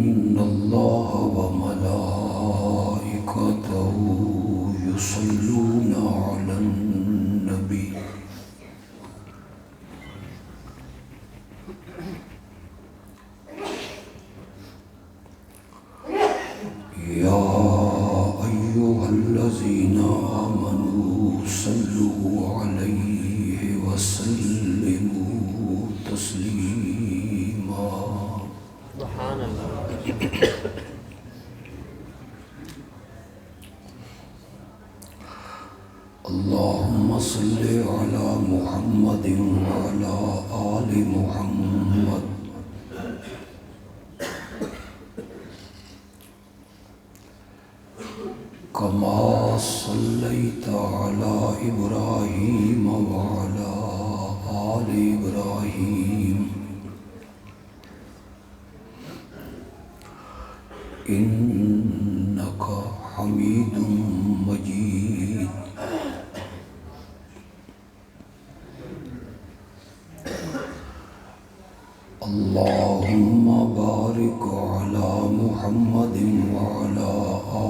إن الله وملائكته يصلون على النبي يا أيها الذين آمنوا صلوا عليه وسلموا تسليما سبحان اللہ اللهم صل على محمد وعلى آل محمد كما صليت على إبراهيم وعلى آل إبراهيم إنك حميد مجيد اللهم بارك على محمد وعلى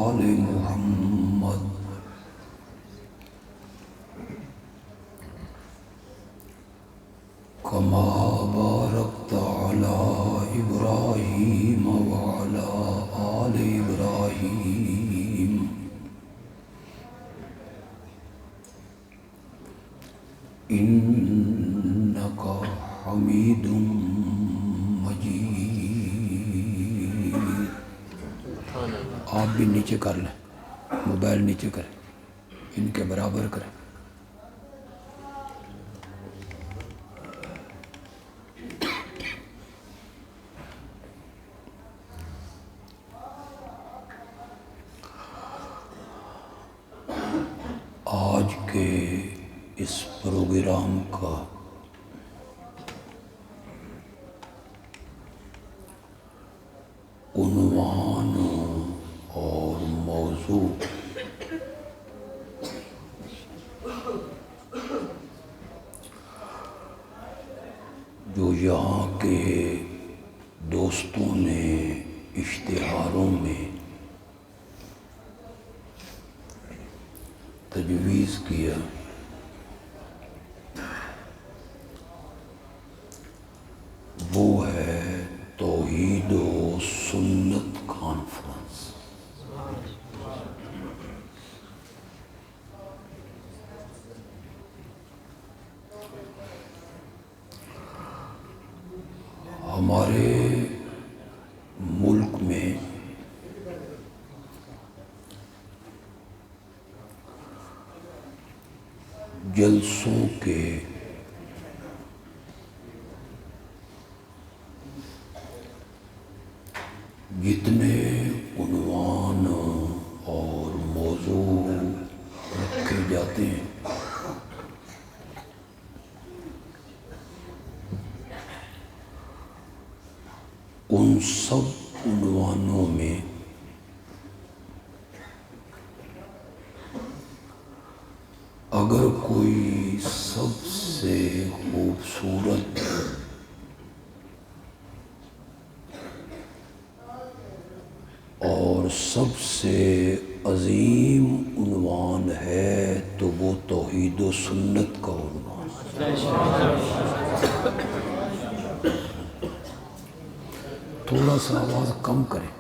آل محمد كما باركت على إبراهيم وعلى آل إبراهيم إنك حميد مجيد. آپ بھی نیچے کر لیں، موبائل نیچے کریں، ان کے برابر کریں. آج کے اس پروگرام کا عنوان اور موضوع جو یہاں کے دوستوں نے اشتہاروں میں تجویز کیا، وہ ہے توحید و سنت کانفرنس. ہمارے ملک میں جلسوں کے جتنے عنوان اور موضوع رکھے جاتے ہیں، ان سب عنوانوں میں اگر کوئی سب سے خوبصورت اور سب سے عظیم عنوان ہے تو وہ توحید و سنت کا عنوان. تھوڑا سا آواز کم کریں،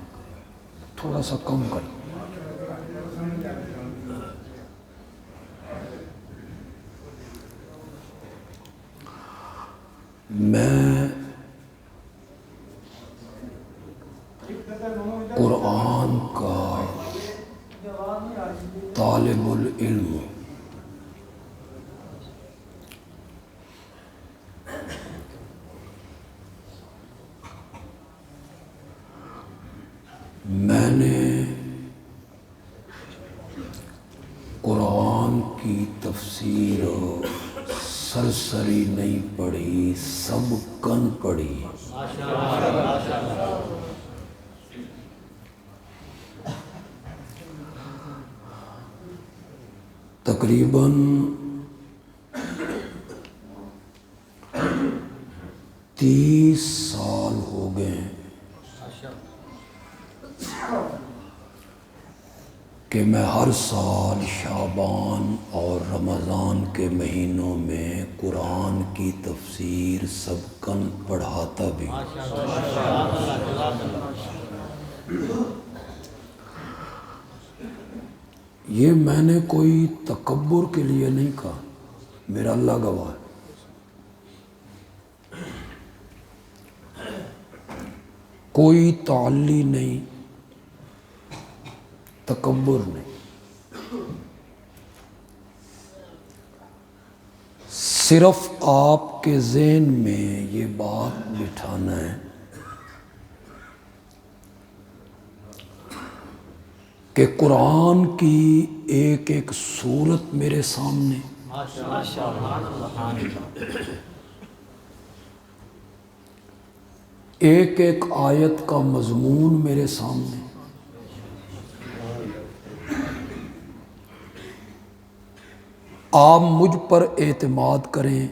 تھوڑا سا کم کریں. میں قرآن کا طالب العلم ہوں. میں نے قرآن کی تفسیر سرسری نہیں پڑھی، سب کن پڑھی. تقریباً 30 سال ہو گئے کہ میں ہر سال شعبان اور رمضان کے مہینوں میں قرآن کی تفسیر سبقاً پڑھاتا بھی ہوں۔ یہ میں نے کوئی تکبر کے لیے نہیں کہا، میرا اللہ گواہ ہے۔ کوئی تعلی نہیں، تکبر نہیں، صرف آپ کے ذہن میں یہ بات بٹھانا ہے کہ قرآن کی ایک ایک سورت میرے سامنے، ایک ایک آیت کا مضمون میرے سامنے، آپ مجھ پر اعتماد کریں،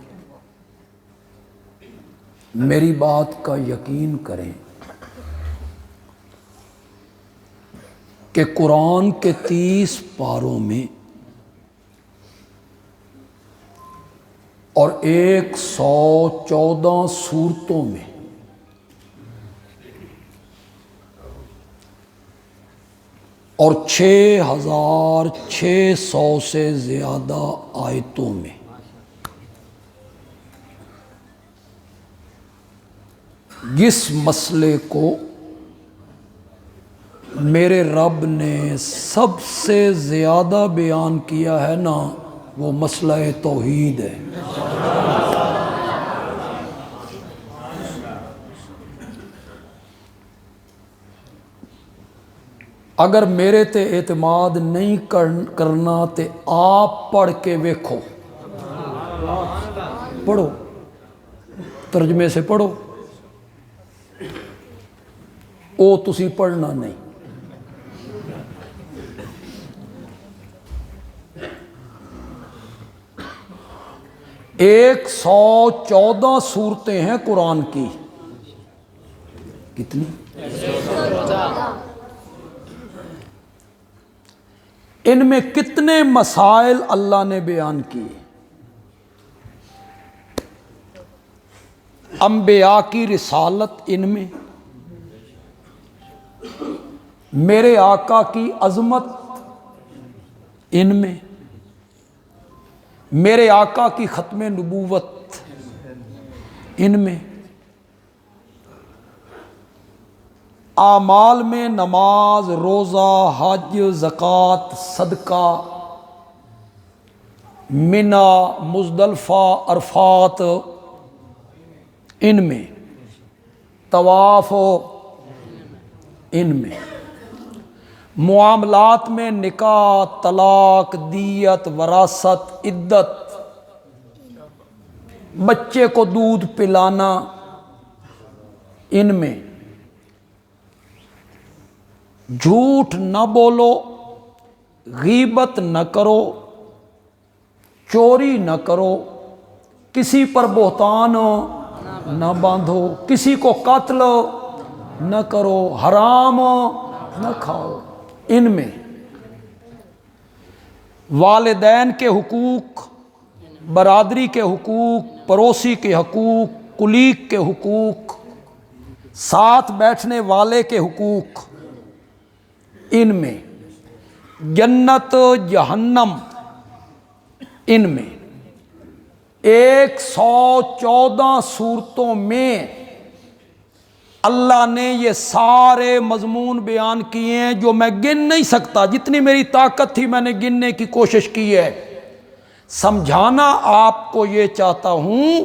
میری بات کا یقین کریں کہ قرآن کے 30 پاروں میں اور 114 سورتوں میں اور 6600 سے زیادہ آیتوں میں جس مسئلے کو میرے رب نے سب سے زیادہ بیان کیا ہے نا، وہ مسئلہ توحید ہے۔ اگر میرے تے اعتماد نہیں کرنا تے آپ پڑھ کے ویکھو، پڑھو، ترجمے سے پڑھو، او تسی پڑھنا نہیں۔ 114 سورتیں ہیں قرآن کی، کتنی؟ ان میں کتنے مسائل اللہ نے بیان کیے؟ انبیاء کی رسالت ان میں، میرے آقا کی عظمت ان میں، میرے آقا کی ختم نبوت ان میں، اعمال میں نماز، روزہ، حج، زکوٰۃ، صدقہ، منی، مزدلفہ، عرفات ان میں، طواف ان میں، معاملات میں نکاح، طلاق، دیت، وراثت، عدت، بچے کو دودھ پلانا ان میں، جھوٹ نہ بولو، غیبت نہ کرو، چوری نہ کرو، کسی پر بہتان نہ باندھو، کسی کو قتل نہ کرو، حرام نہ کھاؤ، ان میں والدین کے حقوق، برادری کے حقوق، پڑوسی کے حقوق، کلیگ کے حقوق، ساتھ بیٹھنے والے کے حقوق ان میں، جنت جہنم ان میں، 114 سورتوں میں اللہ نے یہ سارے مضمون بیان کیے ہیں جو میں گن نہیں سکتا، جتنی میری طاقت تھی میں نے گننے کی کوشش کی ہے۔ سمجھانا آپ کو یہ چاہتا ہوں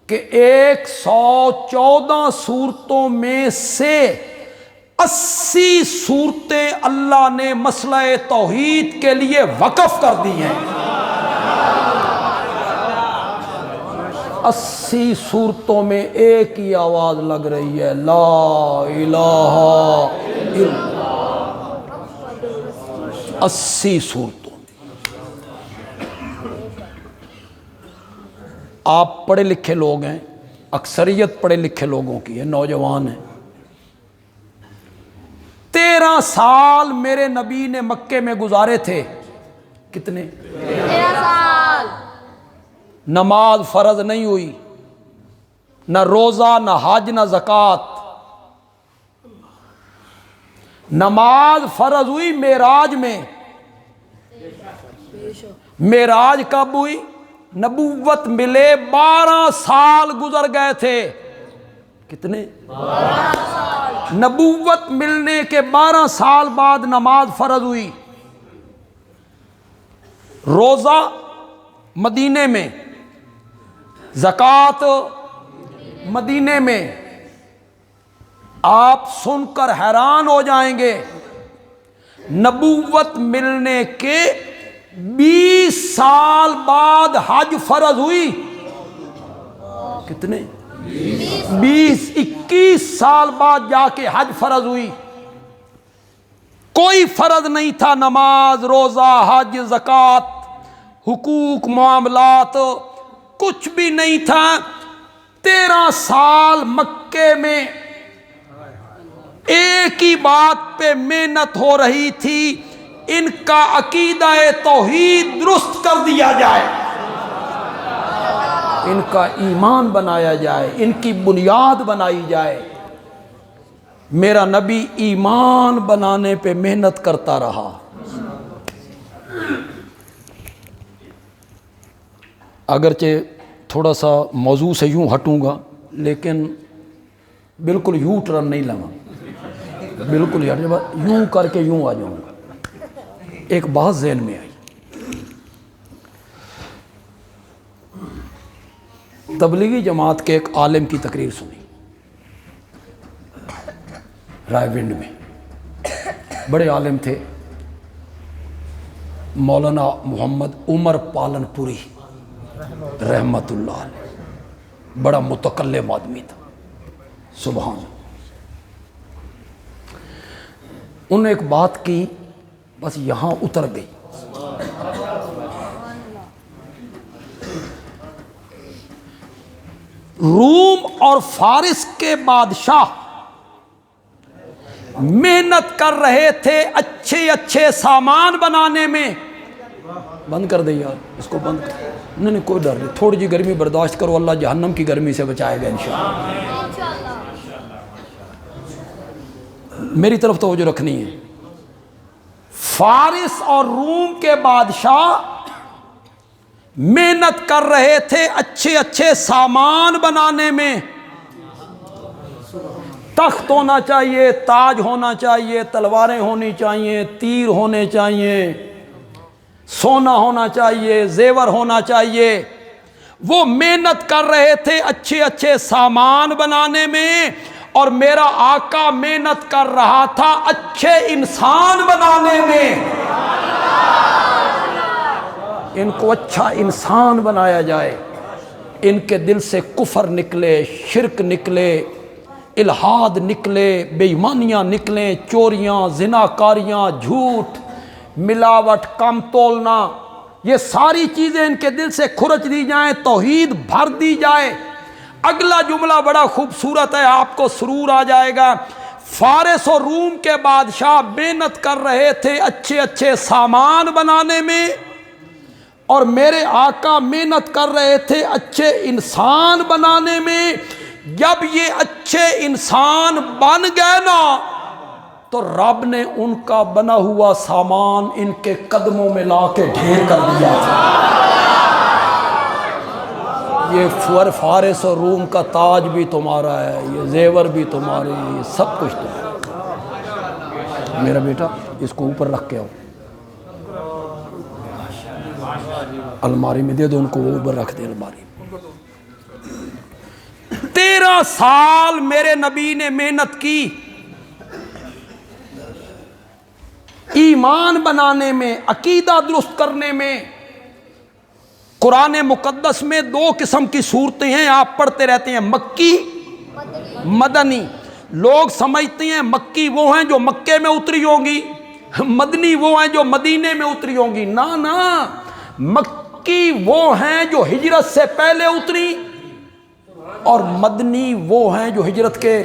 کہ 114 سورتوں میں سے 80 صورتیں اللہ نے مسئلہ توحید کے لیے وقف کر دی ہیں۔ 80 صورتوں میں ایک ہی آواز لگ رہی ہے، لا الہ الا اللہ۔ 80 صورتوں میں آپ پڑھے لکھے لوگ ہیں، اکثریت پڑھے لکھے لوگوں کی ہے، نوجوان ہیں، 13 سال میرے نبی نے مکے میں گزارے تھے. کتنے؟ 13 سال. نماز فرض نہیں ہوئی، نہ روزہ، نہ حج، نہ زکوٰۃ. نماز فرض ہوئی معراج میں. معراج کب ہوئی؟ نبوت ملے 12 سال گزر گئے تھے. کتنے؟ 12 سال. نبوت ملنے کے 12 سال بعد نماز فرض ہوئی. روزہ مدینے میں، زکوٰۃ مدینے میں. آپ سن کر حیران ہو جائیں گے، نبوت ملنے کے 20 سال بعد حج فرض ہوئی. کتنے؟ 21 سال بعد جا کے حج فرض ہوئی. کوئی فرض نہیں تھا، نماز، روزہ، حج، زکوٰۃ، حقوق، معاملات، کچھ بھی نہیں تھا. 13 سال مکے میں ایک ہی بات پہ محنت ہو رہی تھی، ان کا عقیدہ توحید درست کر دیا جائے، ان کا ایمان بنایا جائے، ان کی بنیاد بنائی جائے. میرا نبی ایمان بنانے پہ محنت کرتا رہا. اگرچہ تھوڑا سا موضوع سے یوں ہٹوں گا، لیکن بالکل یوں ٹرن نہیں لگا، بالکل یوں کر کے یوں آ جاؤں گا. ایک بات ذہن میں آئی، تبلیغی جماعت کے ایک عالم کی تقریر سنی رائے ونڈ میں. بڑے عالم تھے، مولانا محمد عمر پالن پوری رحمت اللہ علیہ. بڑا متکلم آدمی تھا، سبحان اللہ. انہوں نے ایک بات کی، بس یہاں اتر گئی. روم اور فارس کے بادشاہ محنت کر رہے تھے اچھے اچھے سامان بنانے میں. بند کر دے یار اس کو، بند کر. نہیں کوئی ڈر نہیں، تھوڑی جی گرمی برداشت کرو، اللہ جہنم کی گرمی سے بچائے گا انشاءاللہ. میری طرف توجہ رکھنی ہے. فارس اور روم کے بادشاہ محنت کر رہے تھے اچھے اچھے سامان بنانے میں. تخت ہونا چاہیے، تاج ہونا چاہیے، تلواریں ہونی چاہیے، تیر ہونے چاہیے، سونا ہونا چاہیے، زیور ہونا چاہیے. وہ محنت کر رہے تھے اچھے اچھے سامان بنانے میں، اور میرا آقا محنت کر رہا تھا اچھے انسان بنانے میں. ان کو اچھا انسان بنایا جائے، ان کے دل سے کفر نکلے، شرک نکلے، الحاد نکلے، بے ایمانیاں نکلیں، چوریاں، زناکاریاں، جھوٹ، ملاوٹ، کم تولنا، یہ ساری چیزیں ان کے دل سے کھرچ دی جائیں، توحید بھر دی جائے. اگلا جملہ بڑا خوبصورت ہے، آپ کو سرور آ جائے گا. فارس اور روم کے بادشاہ محنت کر رہے تھے اچھے اچھے سامان بنانے میں، اور میرے آقا محنت کر رہے تھے اچھے انسان بنانے میں. جب یہ اچھے انسان بن گئے نا، تو رب نے ان کا بنا ہوا سامان ان کے قدموں میں لا کے ڈھیر کر دیا تھا. یہ فارس اور روم کا تاج بھی تمہارا ہے، یہ زیور بھی تمہارے، یہ سب کچھ تمہارا. میرا بیٹا اس کو اوپر رکھ کے آؤ، الماری میں دے دو ان کو، وہ اوپر رکھ دے الماری. 13 سال میرے نبی نے محنت کی ایمان بنانے میں، عقیدہ درست کرنے میں. قرآن مقدس میں 2 قسم کی صورتیں ہیں، آپ پڑھتے رہتے ہیں، مکی، مدنی. لوگ سمجھتے ہیں مکی وہ ہیں جو مکے میں اتری ہوں گی، مدنی وہ ہیں جو مدینے میں اتری ہوں گی. نا، مکی وہ ہیں جو ہجرت سے پہلے اتری، اور مدنی وہ ہیں جو ہجرت کے.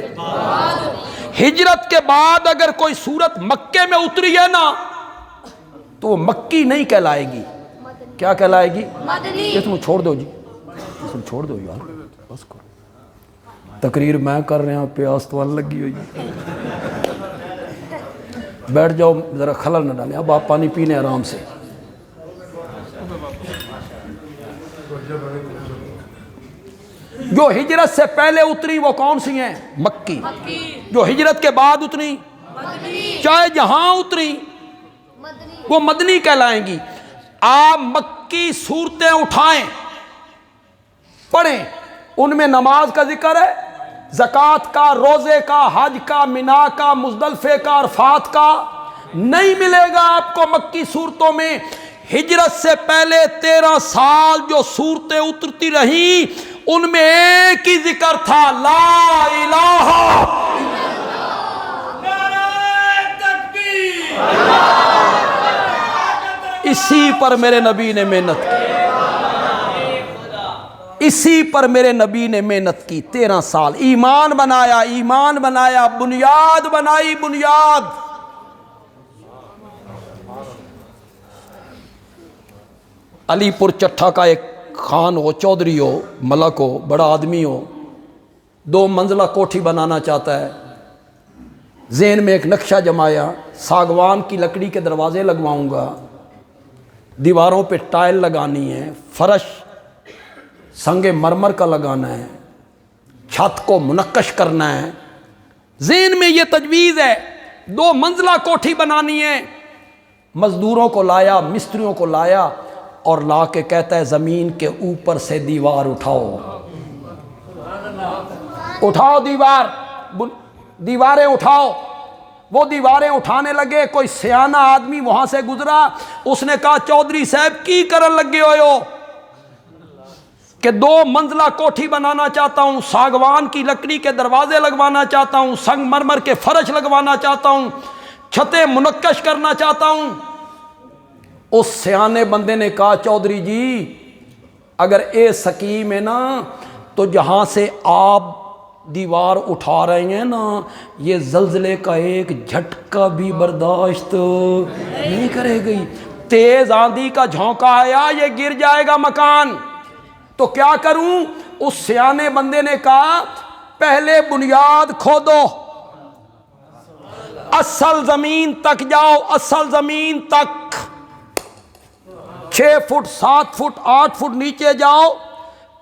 ہجرت کے بعد اگر کوئی صورت مکے میں اتری ہے نا تو وہ مکی نہیں کہلائے گی. کیا کہلائے گی؟ مدنی. اس میں چھوڑ دو جی، اس میں چھوڑ دو یار، بس کرو. تقریر میں کر رہے ہیں، پیاس تو لگی ہوئی ہے. بیٹھ جاؤ ذرا، خلل نہ ڈالیں. اب آپ پانی پینے آرام سے. جو ہجرت سے پہلے اتری وہ کون سی ہیں؟ مکی. جو ہجرت کے بعد اتری چاہے جہاں اتری وہ مدنی کہلائیں گی. آپ مکی صورتیں اٹھائیں پڑھیں، ان میں نماز کا ذکر ہے، زکوٰۃ کا، روزے کا، حج کا، مینا کا، مزدلفے کا، عرفات کا. نہیں ملے گا آپ کو مکی صورتوں میں. ہجرت سے پہلے 13 سال جو صورتیں اترتی رہیں ان میں ایک ہی ذکر تھا، لا الہ. اسی پر میرے نبی نے محنت کی، اسی پر میرے نبی نے محنت کی. 13 سال ایمان بنایا، ایمان بنایا، بنیاد بنائی، بنیاد. علی پور چٹھا کا ایک خان ہو، چودھری ہو، ملک ہو، بڑا آدمی ہو، 2 منزلہ کوٹھی بنانا چاہتا ہے. ذہن میں ایک نقشہ جمایا، ساگوان کی لکڑی کے دروازے لگواؤں گا، دیواروں پہ ٹائل لگانی ہے، فرش سنگ مرمر کا لگانا ہے، چھت کو منقش کرنا ہے. ذہن میں یہ تجویز ہے. 2 منزلہ کوٹھی بنانی ہے. مزدوروں کو لایا، مستریوں کو لایا اور لا کے کہتا ہے زمین کے اوپر سے دیوار اٹھاؤ، اٹھاؤ دیواریں اٹھاؤ. وہ دیواریں اٹھانے لگے. کوئی سیانہ آدمی وہاں سے گزرا، اس نے کہا چودھری صاحب کی کرن لگے ہوئے ہو؟ کہ 2 منزلہ کوٹھی بنانا چاہتا ہوں، ساگوان کی لکڑی کے دروازے لگوانا چاہتا ہوں، سنگ مرمر کے فرش لگوانا چاہتا ہوں، چھتیں منقش کرنا چاہتا ہوں. اس سیانے بندے نے کہا چودھری جی اگر اے سکیم ہے نا تو جہاں سے آپ دیوار اٹھا رہے ہیں نا یہ زلزلے کا ایک جھٹکا بھی برداشت نہیں کرے گی. تیز آندھی کا جھونکا آیا، یہ گر جائے گا مکان. تو کیا کروں؟ اس سیانے بندے نے کہا پہلے بنیاد کھودو، اصل زمین تک جاؤ، اصل زمین تک 6 فٹ 7 فٹ 8 فٹ نیچے جاؤ،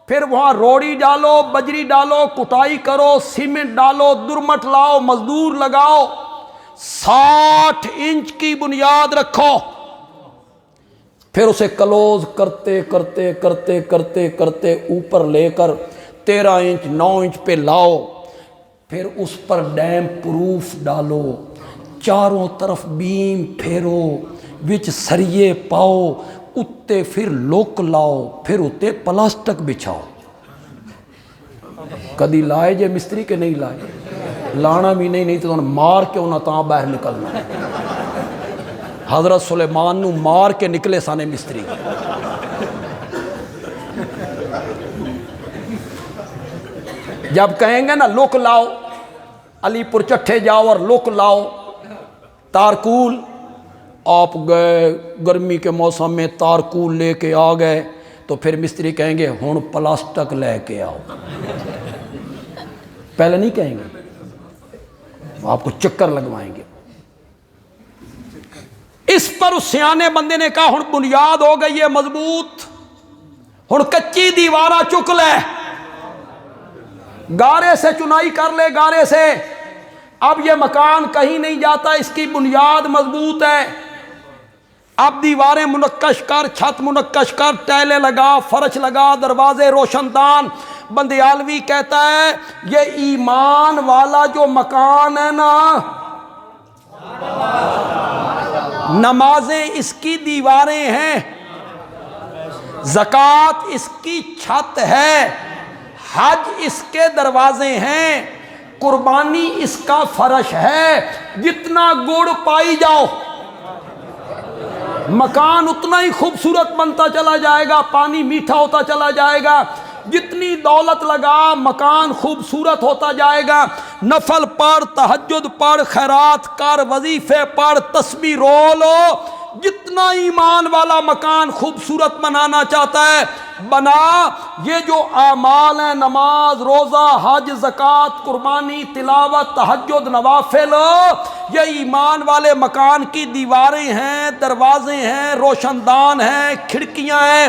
پھر وہاں روڑی ڈالو، بجری ڈالو، کٹائی کرو، سیمنٹ ڈالو، درمٹ لاؤ، مزدور لگاؤ، 60 انچ کی بنیاد رکھو. پھر اسے کلوز کرتے کرتے کرتے کرتے کرتے اوپر لے کر 13 انچ 9 انچ پہ لاؤ. پھر اس پر ڈیم پروف ڈالو، چاروں طرف بیم پھیرو، وچ سریے پاؤ، اتے پھر لوک لاؤ، پھر اتے پلاسٹک بچھاؤ. کدی لائے جے مستری کے نہیں لائے؟ لانا بھی نہیں تو مار کے انہاں تاں باہر نکلنا. حضرت سلیمان نو مار کے نکلے سانے مستری. جب کہیں گے نا لوک لاؤ، علی پور چٹھے جاؤ اور لوک لاؤ، تارکول آپ گئے گرمی کے موسم میں تارکول لے کے آ گئے تو پھر مستری کہیں گے ہن پلاسٹک لے کے آؤ. پہلے نہیں کہیں گے، آپ کو چکر لگوائیں گے. اس پر اس سیانے بندے نے کہا ہن بنیاد ہو گئی ہے مضبوط، ہن کچی دیوارہ چک لے، گارے سے چنائی کر لے، گارے سے. اب یہ مکان کہیں نہیں جاتا، اس کی بنیاد مضبوط ہے. اب دیواریں منقش کر، چھت منقش کر، ٹائلیں لگا، فرش لگا، دروازے روشن دان. بندیالوی کہتا ہے یہ ایمان والا جو مکان ہے نا، نمازیں اس کی دیواریں ہیں، زکوٰۃ اس کی چھت ہے، حج اس کے دروازے ہیں، قربانی اس کا فرش ہے. جتنا گڑ پائی جاؤ مکان اتنا ہی خوبصورت بنتا چلا جائے گا، پانی میٹھا ہوتا چلا جائے گا. جتنی دولت لگا مکان خوبصورت ہوتا جائے گا، نفل پڑھ، تہجد پڑھ، خیرات کر، وظیفے پڑھ، تسبیح رولو، جتنا ایمان والا مکان خوبصورت بنانا چاہتا ہے بنا۔ یہ جو اعمال ہیں، نماز، روزہ، حج، زکوٰۃ، قربانی، تلاوت، تہجد، نوافل، یہ ایمان والے مکان کی دیواریں ہیں، دروازے ہیں، روشن دان ہیں، کھڑکیاں ہیں،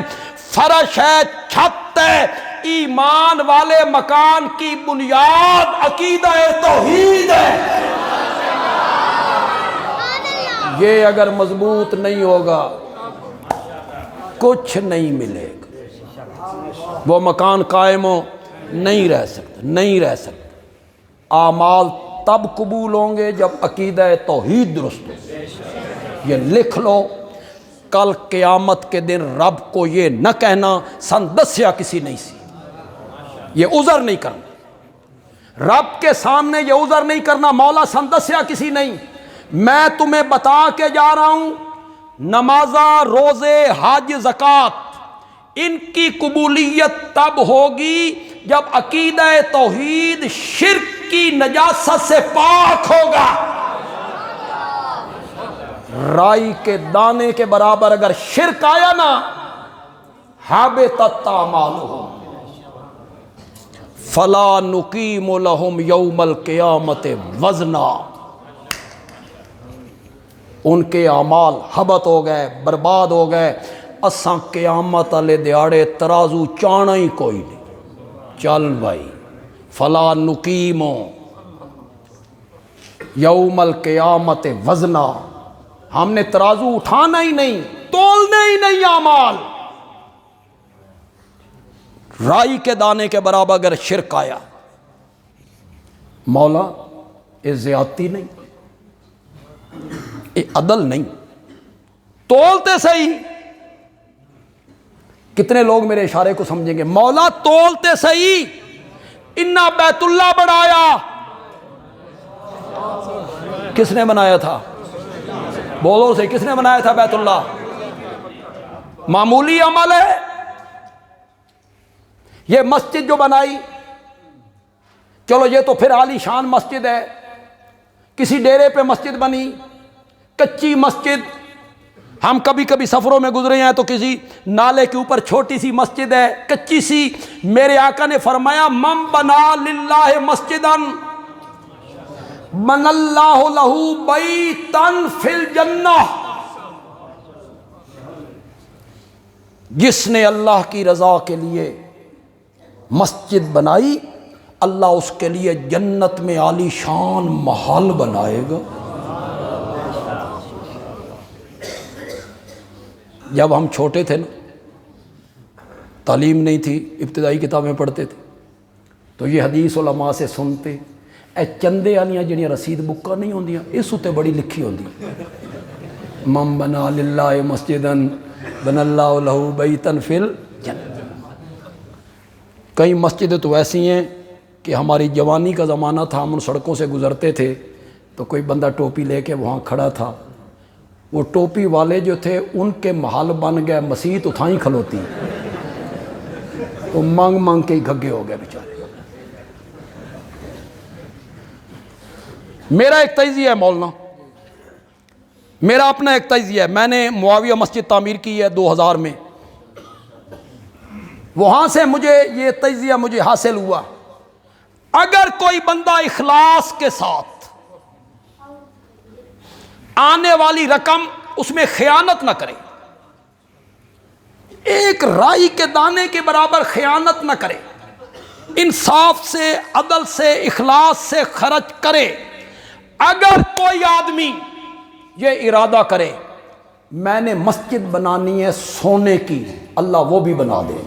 فرش ہے، چھت ہے۔ ایمان والے مکان کی بنیاد عقیدہ توحید ہے۔ یہ اگر مضبوط نہیں ہوگا کچھ نہیں ملے گا، وہ مکان قائم ہو نہیں رہ سکتا، نہیں رہ سکتا۔ اعمال تب قبول ہوں گے جب عقیدہ توحید درست ہو۔ یہ لکھ لو، کل قیامت کے دن رب کو یہ نہ کہنا سن دسیا کسی نہیں سی، یہ عذر نہیں کرنا رب کے سامنے، یہ عذر نہیں کرنا مولا سن دسیا کسی نہیں۔ میں تمہیں بتا کے جا رہا ہوں، نمازاں، روزے، حج، زکوٰۃ، ان کی قبولیت تب ہوگی جب عقیدہ توحید شرک کی نجاست سے پاک ہوگا۔ رائی کے دانے کے برابر اگر شرک آیا نا، حبطت اعمالہم فلا نقیم لہم یوم القیامت وزنا۔ ان کے اعمال حبط ہو گئے، برباد ہو گئے۔ اساں قیامت والے دیہاڑے ترازو چانا ہی کوئی نہیں، چل بھائی، فلا نقیم یوم القیامت وزنا، ہم نے ترازو اٹھانا ہی نہیں، تولنے ہی نہیں اعمال۔ رائی کے دانے کے برابر اگر شرک آیا، مولا یہ زیادتی نہیں، یہ عدل نہیں، تولتے صحیح۔ کتنے لوگ میرے اشارے کو سمجھیں گے؟ مولا تولتے صحیح، انا بیت اللہ بڑھایا، کس نے بنایا تھا؟ بولو سے، کس نے بنایا تھا بیت اللہ؟ معمولی عمل ہے؟ یہ مسجد جو بنائی، چلو یہ تو پھر عالی شان مسجد ہے، کسی ڈیرے پہ مسجد بنی، کچی مسجد۔ ہم کبھی کبھی سفروں میں گزرے ہیں تو کسی نالے کے اوپر چھوٹی سی مسجد ہے، کچی سی۔ میرے آقا نے فرمایا من بنا للہ مسجدن بن اللہ لہ بیتن فی الجنہ، جس نے اللہ کی رضا کے لیے مسجد بنائی، اللہ اس کے لیے جنت میں عالی شان محل بنائے گا۔ جب ہم چھوٹے تھے نا، تعلیم نہیں تھی، ابتدائی کتابیں پڑھتے تھے، تو یہ حدیث علماء سے سنتے، اے چندے والیاں جڑیاں رسید بکاں نہیں ہوندیاں، اس اتے بڑی لکھی ہوندی، من بنا للہ مسجدن بن اللہ لہ بیتن فی الجنہ۔ کئی مسجدیں تو ایسی ہیں کہ ہماری جوانی کا زمانہ تھا، ہم ان سڑکوں سے گزرتے تھے تو کوئی بندہ ٹوپی لے کے وہاں کھڑا تھا، وہ ٹوپی والے جو تھے ان کے محل بن گئے مسیت اتھائیں کھلوتی، تو مانگ مانگ کے ہی گھگے ہو گئے بیچارے۔ میرا ایک تجزیہ ہے مولانا، میرا اپنا ایک تجزیہ ہے، میں نے معاویہ مسجد تعمیر کی ہے 2000 میں، وہاں سے مجھے یہ تجزیہ مجھے حاصل ہوا، اگر کوئی بندہ اخلاص کے ساتھ آنے والی رقم اس میں خیانت نہ کرے، ایک رائی کے دانے کے برابر خیانت نہ کرے، انصاف سے، عدل سے، اخلاص سے خرچ کرے۔ اگر کوئی آدمی یہ ارادہ کرے میں نے مسجد بنانی ہے سونے کی، اللہ وہ بھی بنا دے،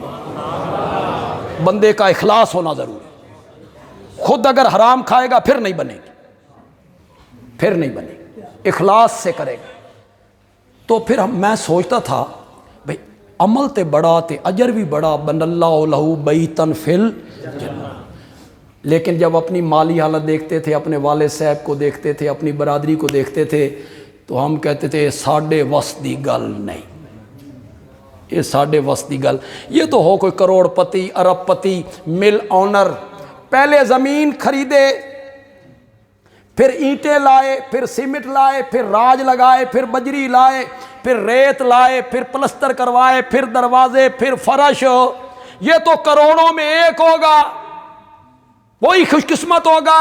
بندے کا اخلاص ہونا ضروری ہے۔ خود اگر حرام کھائے گا پھر نہیں بنے گی، پھر نہیں بنے گی، اخلاص سے کرے گا۔ تو پھر میں سوچتا تھا بھئی عمل تے بڑا تے اجر بھی بڑا، بن اللہ لہ بیتن فی الجنہ، لیکن جب اپنی مالی حالت دیکھتے تھے، اپنے والد صاحب کو دیکھتے تھے، اپنی برادری کو دیکھتے تھے، تو ہم کہتے تھے ساڈے وس دی گل نہیں، یہ ساڑھے وسطی گل. یہ تو ہو کوئی کروڑ پتی ارب پتی مل آنر. پہلے زمین خریدے، پھر اینٹیں لائے، پھر سیمنٹ لائے، پھر راج لگائے، پھر بجری لائے، پھر ریت لائے، پھر پلستر کروائے، پھر دروازے، پھر فرش. یہ تو کروڑوں میں ایک ہوگا، وہی خوش قسمت ہوگا.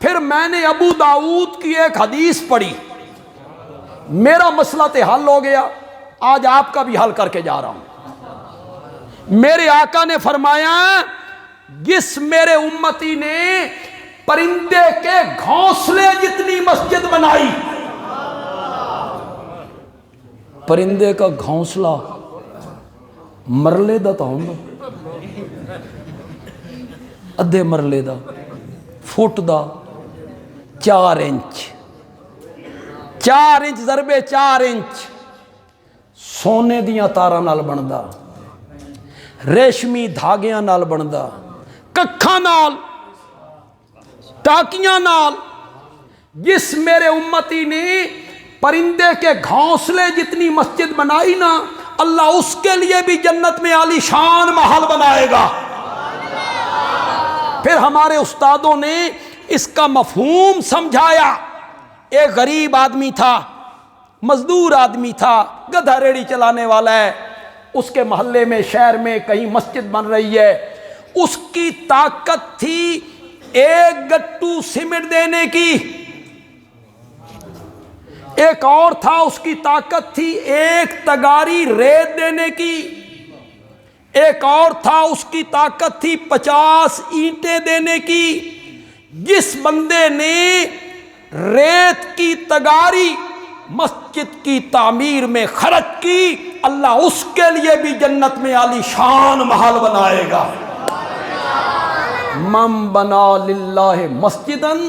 پھر میں نے ابو داؤد کی ایک حدیث پڑھی، میرا مسئلہ تو حل ہو گیا. آج آپ کا بھی حل کر کے جا رہا ہوں. میرے آقا نے فرمایا جس میرے امتی نے پرندے کے گھونسلے جتنی مسجد بنائی. پرندے کا گھونسلہ مرلے دا تو ہوں ادھے مرلے دا، فٹ دا 4 انچ، 4 انچ ضربے 4 انچ سونے دیاں تاراں نال بندا، ریشمی دھاگیاں نال بندا، ککھاں نال، ٹاکیاں نال. جس میرے امتی نے پرندے کے گھونسلے جتنی مسجد بنائی نا، اللہ اس کے لیے بھی جنت میں عالی شان محل بنائے گا. پھر ہمارے استادوں نے اس کا مفہوم سمجھایا. ایک غریب آدمی تھا، مزدور آدمی تھا، گدھا ریڑھی چلانے والا ہے. اس کے محلے میں شہر میں کہیں مسجد بن رہی ہے. اس کی طاقت تھی 1 گٹو سیمنٹ دینے کی. ایک اور تھا اس کی طاقت تھی 1 تگاری ریت دینے کی. ایک اور تھا اس کی طاقت تھی 50 اینٹیں دینے کی. جس بندے نے ریت کی تگاری مسجد کی تعمیر میں خرچ کی، اللہ اس کے لیے بھی جنت میں عالی شان محل بنائے گا. من بنا للہ مسجدن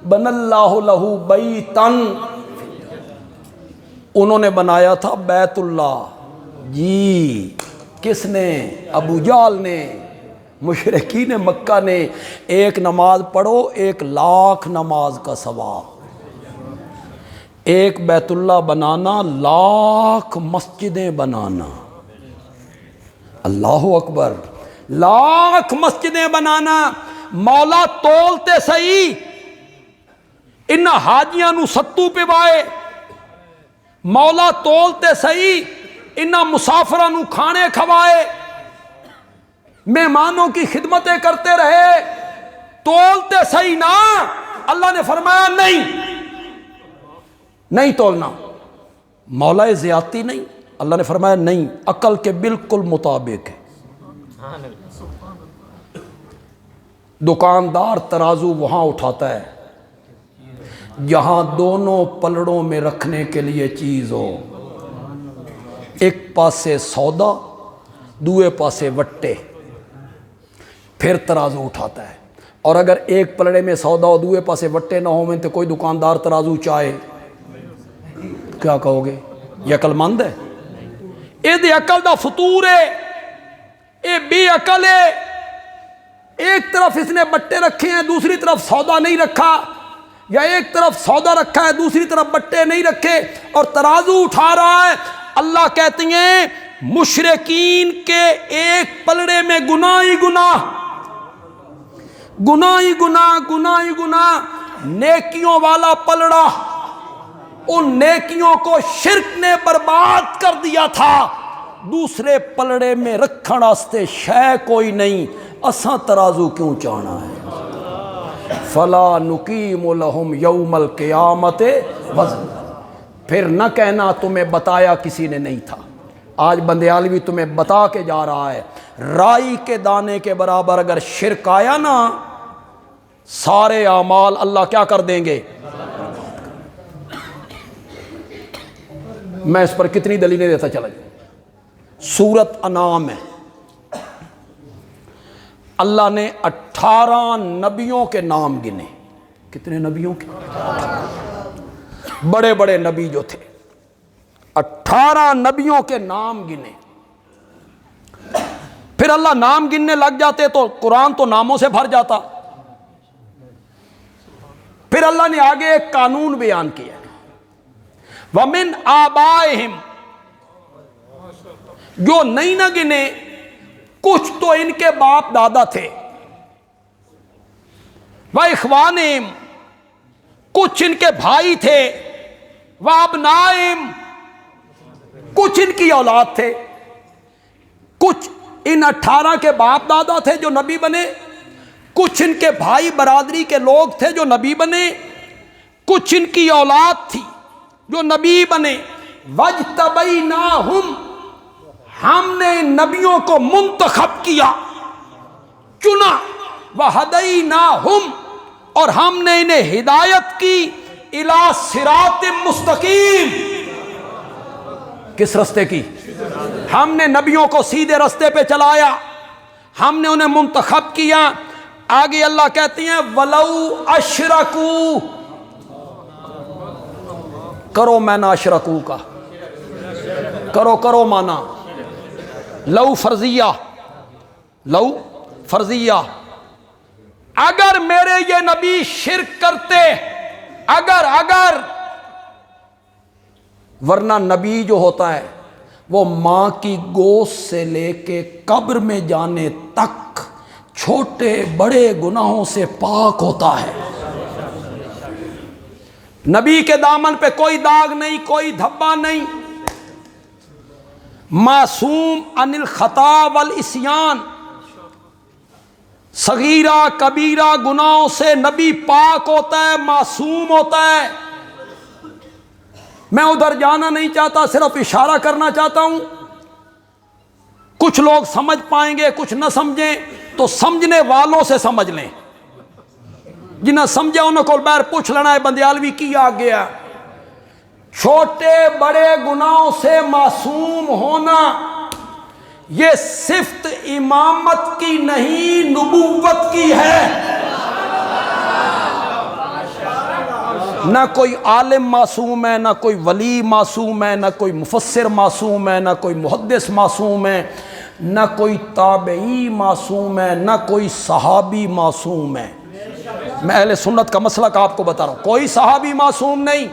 بن اللہ لہ بیتن. انہوں نے بنایا تھا بیت اللہ. جی کس نے؟ ابو جہل نے، مشرکین مکہ نے. 1 نماز پڑھو 1 لاکھ نماز کا ثواب. 1 بیت اللہ بنانا 1 لاکھ مسجدیں بنانا. اللہ اکبر. 1 لاکھ مسجدیں بنانا. مولا تولتے سہی ان حاجیاں نو ستو پوائے. مولا تولتے سہی ان مسافراں نو کھانے کھوائے. مہمانوں کی خدمتیں کرتے رہے. تولتے سہی نا. اللہ نے فرمایا نہیں تولنا. مولا زیادتی نہیں. اللہ نے فرمایا نہیں، عقل کے بالکل مطابق ہے. دکاندار ترازو وہاں اٹھاتا ہے جہاں دونوں پلڑوں میں رکھنے کے لیے چیز ہو. ایک پاسے سودا، دوے پاسے وٹے، پھر ترازو اٹھاتا ہے. اور اگر ایک پلڑے میں سودا ہو دوے پاسے وٹے نہ ہو تو کوئی دکاندار ترازو چاہے، کیا کہو گے؟ یہ عقل مند ہے؟ یہ دی عقل دا فطور ہے. یہ بے عقل ہے. ایک طرف اس نے بٹے رکھے ہیں، دوسری طرف سودا نہیں رکھا، یا ایک طرف سودا رکھا ہے دوسری طرف بٹے نہیں رکھے اور ترازو اٹھا رہا ہے. اللہ کہتے ہیں مشرکین کے ایک پلڑے میں گناہ ہی گناہ، گناہ ہی گناہ، گناہ ہی گناہ. نیکیوں والا پلڑا ان نیکیوں کو شرک نے برباد کر دیا تھا. دوسرے پلڑے میں رکھن واسطے شے کوئی نہیں. اساں ترازو کیوں چاہنا ہے؟ فلا نقیم لہم یوم القیامت وزن. پھر نہ کہنا تمہیں بتایا کسی نے نہیں تھا. آج بندیالوی تمہیں بتا کے جا رہا ہے رائی کے دانے کے برابر اگر شرک آیا نا، سارے اعمال اللہ کیا کر دیں گے؟ میں اس پر کتنی دلیلیں دیتا چلا جاؤں. سورت انعام ہے. اللہ نے 18 نبیوں کے نام گنے. کتنے نبیوں کے؟ بڑے بڑے نبی جو تھے 18 نبیوں کے نام گنے. پھر اللہ نام گننے لگ جاتے تو قرآن تو ناموں سے بھر جاتا. پھر اللہ نے آگے ایک قانون بیان کیا، وَمِنْ آبائِهِمْ جو نہیں نہ گنے کچھ تو ان کے باپ دادا تھے، وَإِخْوَانِهِمْ، کچھ ان کے بھائی تھے، وَأَبْنَائِهِمْ، کچھ ان کی اولاد تھے، کچھ ان 18 کے باپ دادا تھے جو نبی بنے، کچھ ان کے بھائی برادری کے لوگ تھے جو نبی بنے، کچھ ان کی اولاد تھی جو نبی بنے۔ وَاجْتَبَيْنَاهُمْ، ہم نے ان نبیوں کو منتخب کیا، چنا، وَهَدَيْنَاهُمْ، اور ہم نے انہیں ہدایت کی، اِلَى صِرَاطٍ مستقیم، کس رستے کی؟ ہم نے نبیوں کو سیدھے رستے پہ چلایا، ہم نے انہیں منتخب کیا۔ آگے اللہ کہتی ہیں وَلَوْ أَشْرَكُوا، کرو میں نا اشرکو کا، کرو مانا لو فرضیہ، لو فرضیہ، اگر میرے یہ نبی شرک کرتے، اگر ورنہ نبی جو ہوتا ہے وہ ماں کی گوشت سے لے کے قبر میں جانے تک چھوٹے بڑے گناہوں سے پاک ہوتا ہے۔ نبی کے دامن پہ کوئی داغ نہیں، کوئی دھبا نہیں، معصوم عن الخطا والعصیان، صغیرہ کبیرہ گناہوں سے نبی پاک ہوتا ہے، معصوم ہوتا ہے۔ میں ادھر جانا نہیں چاہتا، صرف اشارہ کرنا چاہتا ہوں، کچھ لوگ سمجھ پائیں گے کچھ نہ سمجھیں، تو سمجھنے والوں سے سمجھ لیں، جنہیں سمجھا انہوں کو بیر پوچھ لینا ہے بندیالوی کی آ گیا۔ چھوٹے بڑے گناہوں سے معصوم ہونا یہ صفت امامت کی نہیں، نبوت کی ہے۔ نہ کوئی عالم معصوم ہے، نہ کوئی ولی معصوم ہے، نہ کوئی مفسر معصوم ہے، نہ کوئی محدث معصوم ہے، نہ کوئی تابعی معصوم ہے، نہ کوئی صحابی معصوم ہے۔ میں اہل سنت کا مسلک آپ کو بتا رہا ہوں، کوئی صحابی معصوم نہیں،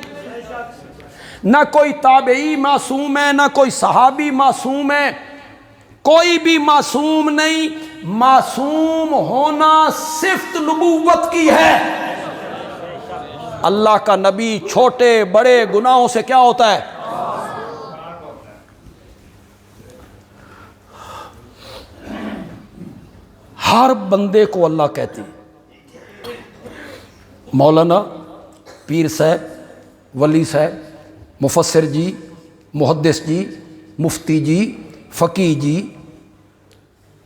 نہ کوئی تابعی معصوم ہے، نہ کوئی صحابی معصوم ہے، کوئی بھی معصوم نہیں۔ معصوم ہونا صفت نبوت کی ہے۔ اللہ کا نبی چھوٹے بڑے گناہوں سے کیا ہوتا ہے؟ ہر بندے کو اللہ کہتی، مولانا، پیر صاحب، ولی صاحب، مفسر جی، محدث جی، مفتی جی، فقی جی،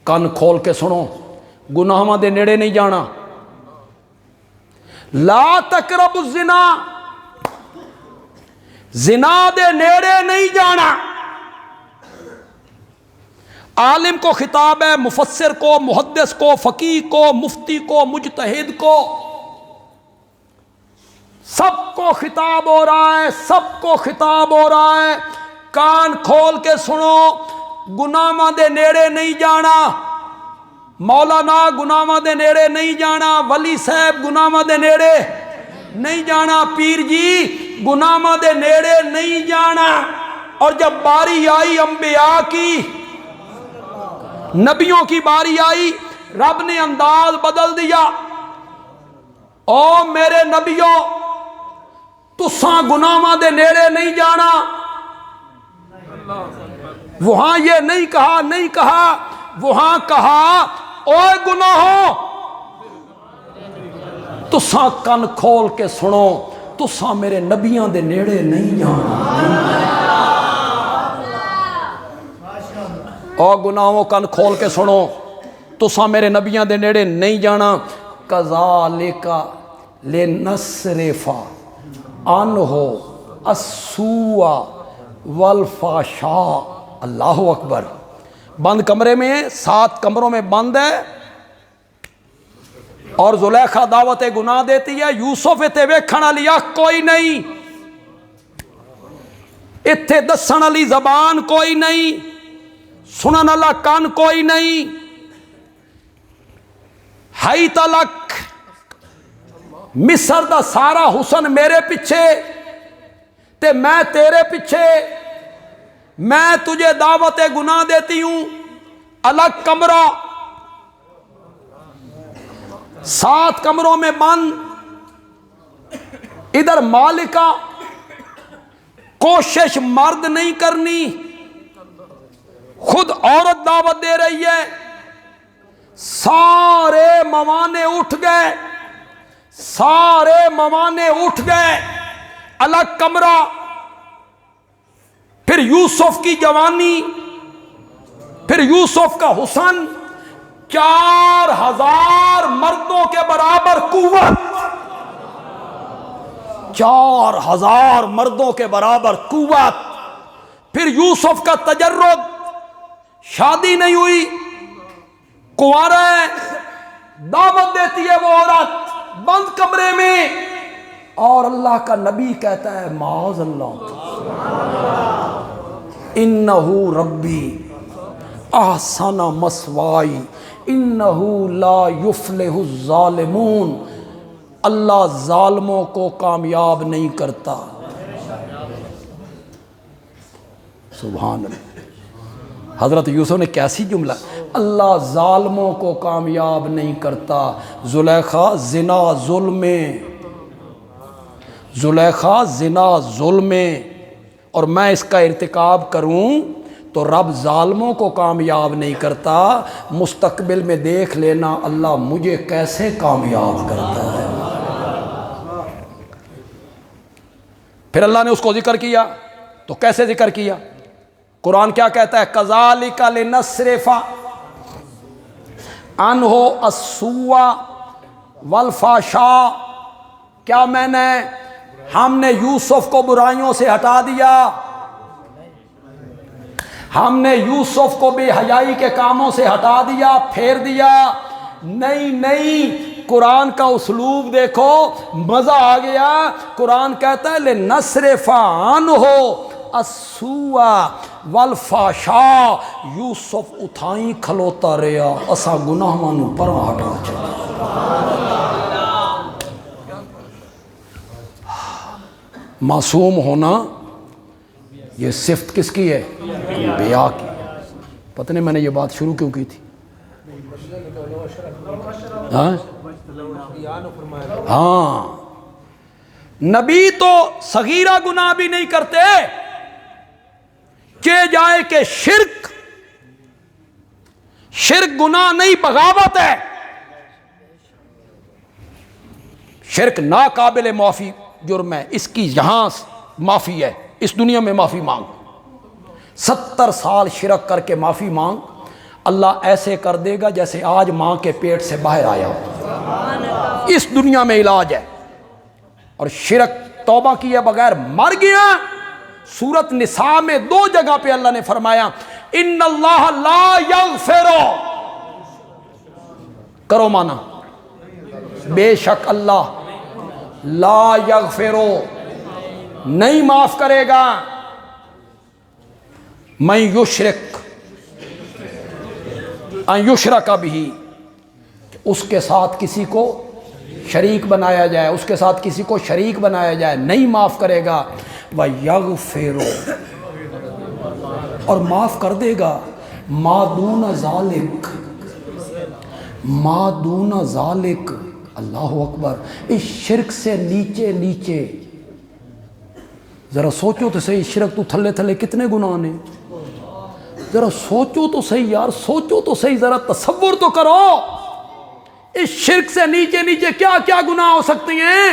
کان کھول کے سنو، گناہاں دے نیڑے نہیں جانا۔ لا تقرب الزنا، زنا دے نیڑے نہیں جانا۔ عالم کو خطاب ہے، مفسر کو، محدث کو، فقیہ کو، مفتی کو، مجتہد کو، سب کو خطاب ہو رہا ہے، سب کو خطاب ہو رہا ہے۔ کان کھول کے سنو، گناہاں دے نیڑے نہیں جانا۔ مولانا گناہاں دے نیڑے نہیں جانا، ولی صاحب گناہاں دے نیڑے نہیں جانا، پیر جی گناہاں دے نیڑے نہیں جانا۔ اور جب باری آئی انبیاء کی، نبیوں کی باری آئی، رب نے انداز بدل دیا۔ او میرے نبیوں، تساں گناہاں دے نیڑے نہیں جانا۔ وہاں یہ نہیں کہا، وہاں کہا اوے گناہوں، تساں کن کھول کے سنو، تساں میرے نبیاں دے نیڑے نہیں جانا۔ او گناہوں کن کھول کے سنو، تساں میرے نبیاں دے نیڑے نہیں جانا۔ کذالک لنصرف عنہ السوء والفحشاء۔ اللہ اکبر۔ بند کمرے میں 7 کمروں میں بند ہے، اور زلیخا دعوت گناہ دیتی ہے۔ یوسف تے ویکھن والی اکھ کوئی نہیں، اتھے دسن والی زبان کوئی نہیں، سنن والا کان کوئی نہیں۔ ہائی تلک مصر دا سارا حسن میرے پیچھے تے میں تیرے پیچھے، میں تجھے دعوت گناہ دیتی ہوں، الگ کمرہ، 7 کمروں میں بند، ادھر مالکہ، کوشش مرد نہیں کرنی، خود عورت دعوت دے رہی ہے، سارے موانع اٹھ گئے، سارے موانع اٹھ گئے، الگ کمرہ، پھر یوسف کی جوانی، پھر یوسف کا حسن، 4000 مردوں کے برابر قوت، 4000 مردوں کے برابر قوت، پھر یوسف کا تجرد، شادی نہیں ہوئی، کنوارا ہے، دعوت دیتی ہے وہ عورت بند کمرے میں، اور اللہ کا نبی کہتا ہے معاذ اللہ انہو ربی احسن مثوائی انہو لا یفلح الظالمون، اللہ ظالموں کو کامیاب نہیں کرتا۔ سبحان اللہ، حضرت یوسف نے کیسی جملہ، اللہ ظالموں کو کامیاب نہیں کرتا۔ زلیخا زنا ظلم، زلیخا زنا ظلم، اور میں اس کا ارتکاب کروں تو رب ظالموں کو کامیاب نہیں کرتا، مستقبل میں دیکھ لینا اللہ مجھے کیسے کامیاب کرتا ہے۔ پھر اللہ نے اس کو ذکر کیا، تو کیسے ذکر کیا؟ قرآن کیا کہتا ہے؟ کذالک لنصرف عنہ السوء والفحشاء، کیا ہم نے یوسف کو برائیوں سے ہٹا دیا؟ ہم نے یوسف کو بے حیائی کے کاموں سے ہٹا دیا، پھیر دیا؟ نہیں، قرآن کا اسلوب دیکھو، مزہ آ گیا۔ قرآن کہتا ہے لنصرف عنہ السوء والفحشاء، یوسف اتھائیں کھلوتا رہا، اسا گناہ مانو پر ہٹا چلا۔ معصوم ہونا یہ صفت کس کی ہے؟ انبیاء کی۔ پتہ نہیں میں نے یہ بات شروع کیوں کی تھی؟ ہاں، نبی تو صغیرہ گناہ بھی نہیں کرتے، کہ جائے کہ شرک گناہ نہیں، بغاوت ہے۔ شرک ناقابل معافی جرم ہے، اس کی یہاں معافی ہے، اس دنیا میں معافی مانگ، 70 سال شرک کر کے معافی مانگ، اللہ ایسے کر دے گا جیسے آج ماں کے پیٹ سے باہر آیا ہو، اس دنیا میں علاج ہے۔ اور شرک توبہ کیے بغیر مر گیا، سورۃ نساء میں 2 جگہ پہ اللہ نے فرمایا ان اللہ لا یغفر، کرو مانا، بے شک اللہ لا یغفر، نہیں معاف کرے گا، من یشرک ان یشرک بہ، اس کے ساتھ کسی کو شریک بنایا جائے، اس کے ساتھ کسی کو شریک بنایا جائے، نہیں معاف کرے گا۔ وَيَغْفِرُ، اور معاف کر دے گا، مَا دُونَ ذَلِكَ، مَا دُونَ ذَلِكَ، اللہ اکبر، اس شرک سے نیچے، ذرا سوچو تو صحیح، شرک تو تھلے تھلے کتنے گناہ نے، ذرا سوچو تو صحیح یار، سوچو تو صحیح، ذرا تصور تو کرو، اس شرک سے نیچے کیا کیا گناہ ہو سکتے ہیں۔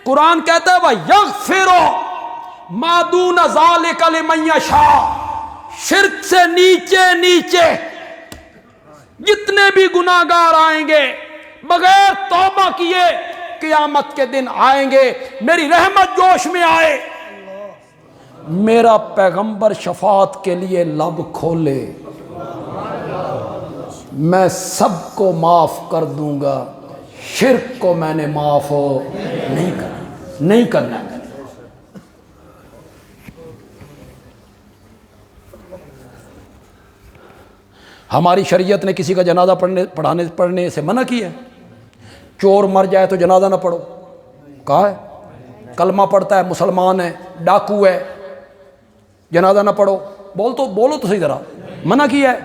قرآن کہتا ہے وَيَغْفِرُ مَا دُونَ ذَلِكَ لِمَن يَشَاءُ، شرک سے نیچے جتنے بھی گناہ گار آئیں گے بغیر توبہ کیے قیامت کے دن آئیں گے، میری رحمت جوش میں آئے، میرا پیغمبر شفاعت کے لیے لب کھولے، میں سب کو معاف کر دوں گا، شرک کو میں نے معاف نہیں کرنا۔ ہماری شریعت نے کسی کا جنازہ پڑھنے سے منع کیا ہے، چور مر جائے تو جنازہ نہ پڑھو، کہا ہے، کلمہ پڑھتا ہے، مسلمان ہے، ڈاکو ہے، جنازہ نہ پڑھو، بولو تو صحیح ذرا، منع کیا ہے؟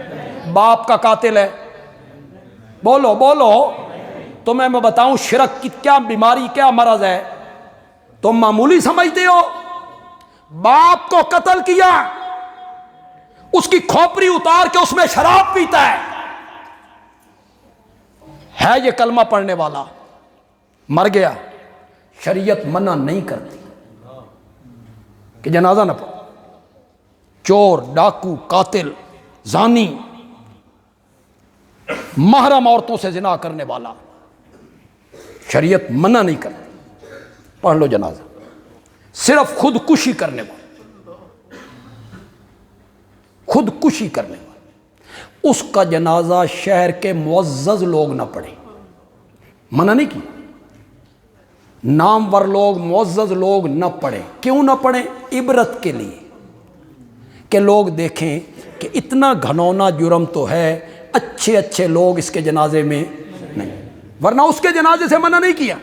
باپ کا قاتل ہے، بولو تمہیں میں بتاؤں شرک کی کیا بیماری، کیا مرض ہے؟ تم معمولی سمجھتے ہو؟ باپ کو قتل کیا، اس کی کھوپڑی اتار کے اس میں شراب پیتا ہے یہ کلمہ پڑھنے والا، مر گیا، شریعت منع نہیں کرتی کہ جنازہ نہ پڑھو۔ چور، ڈاکو، قاتل، زانی، محرم عورتوں سے زنا کرنے والا، شریعت منع نہیں کرتی، پڑھ لو جنازہ۔ صرف خودکشی کرنے والا، خودکشی کرنے والا، اس کا جنازہ شہر کے معزز لوگ نہ پڑھیں، منع نہیں کی، نامور لوگ، معزز لوگ نہ پڑھیں۔ کیوں نہ پڑھیں؟ عبرت کے لیے، کہ لوگ دیکھیں کہ اتنا گھنونا جرم تو ہے، اچھے لوگ اس کے جنازے میں نہیں، ورنہ اس کے جنازے سے منع نہیں کیا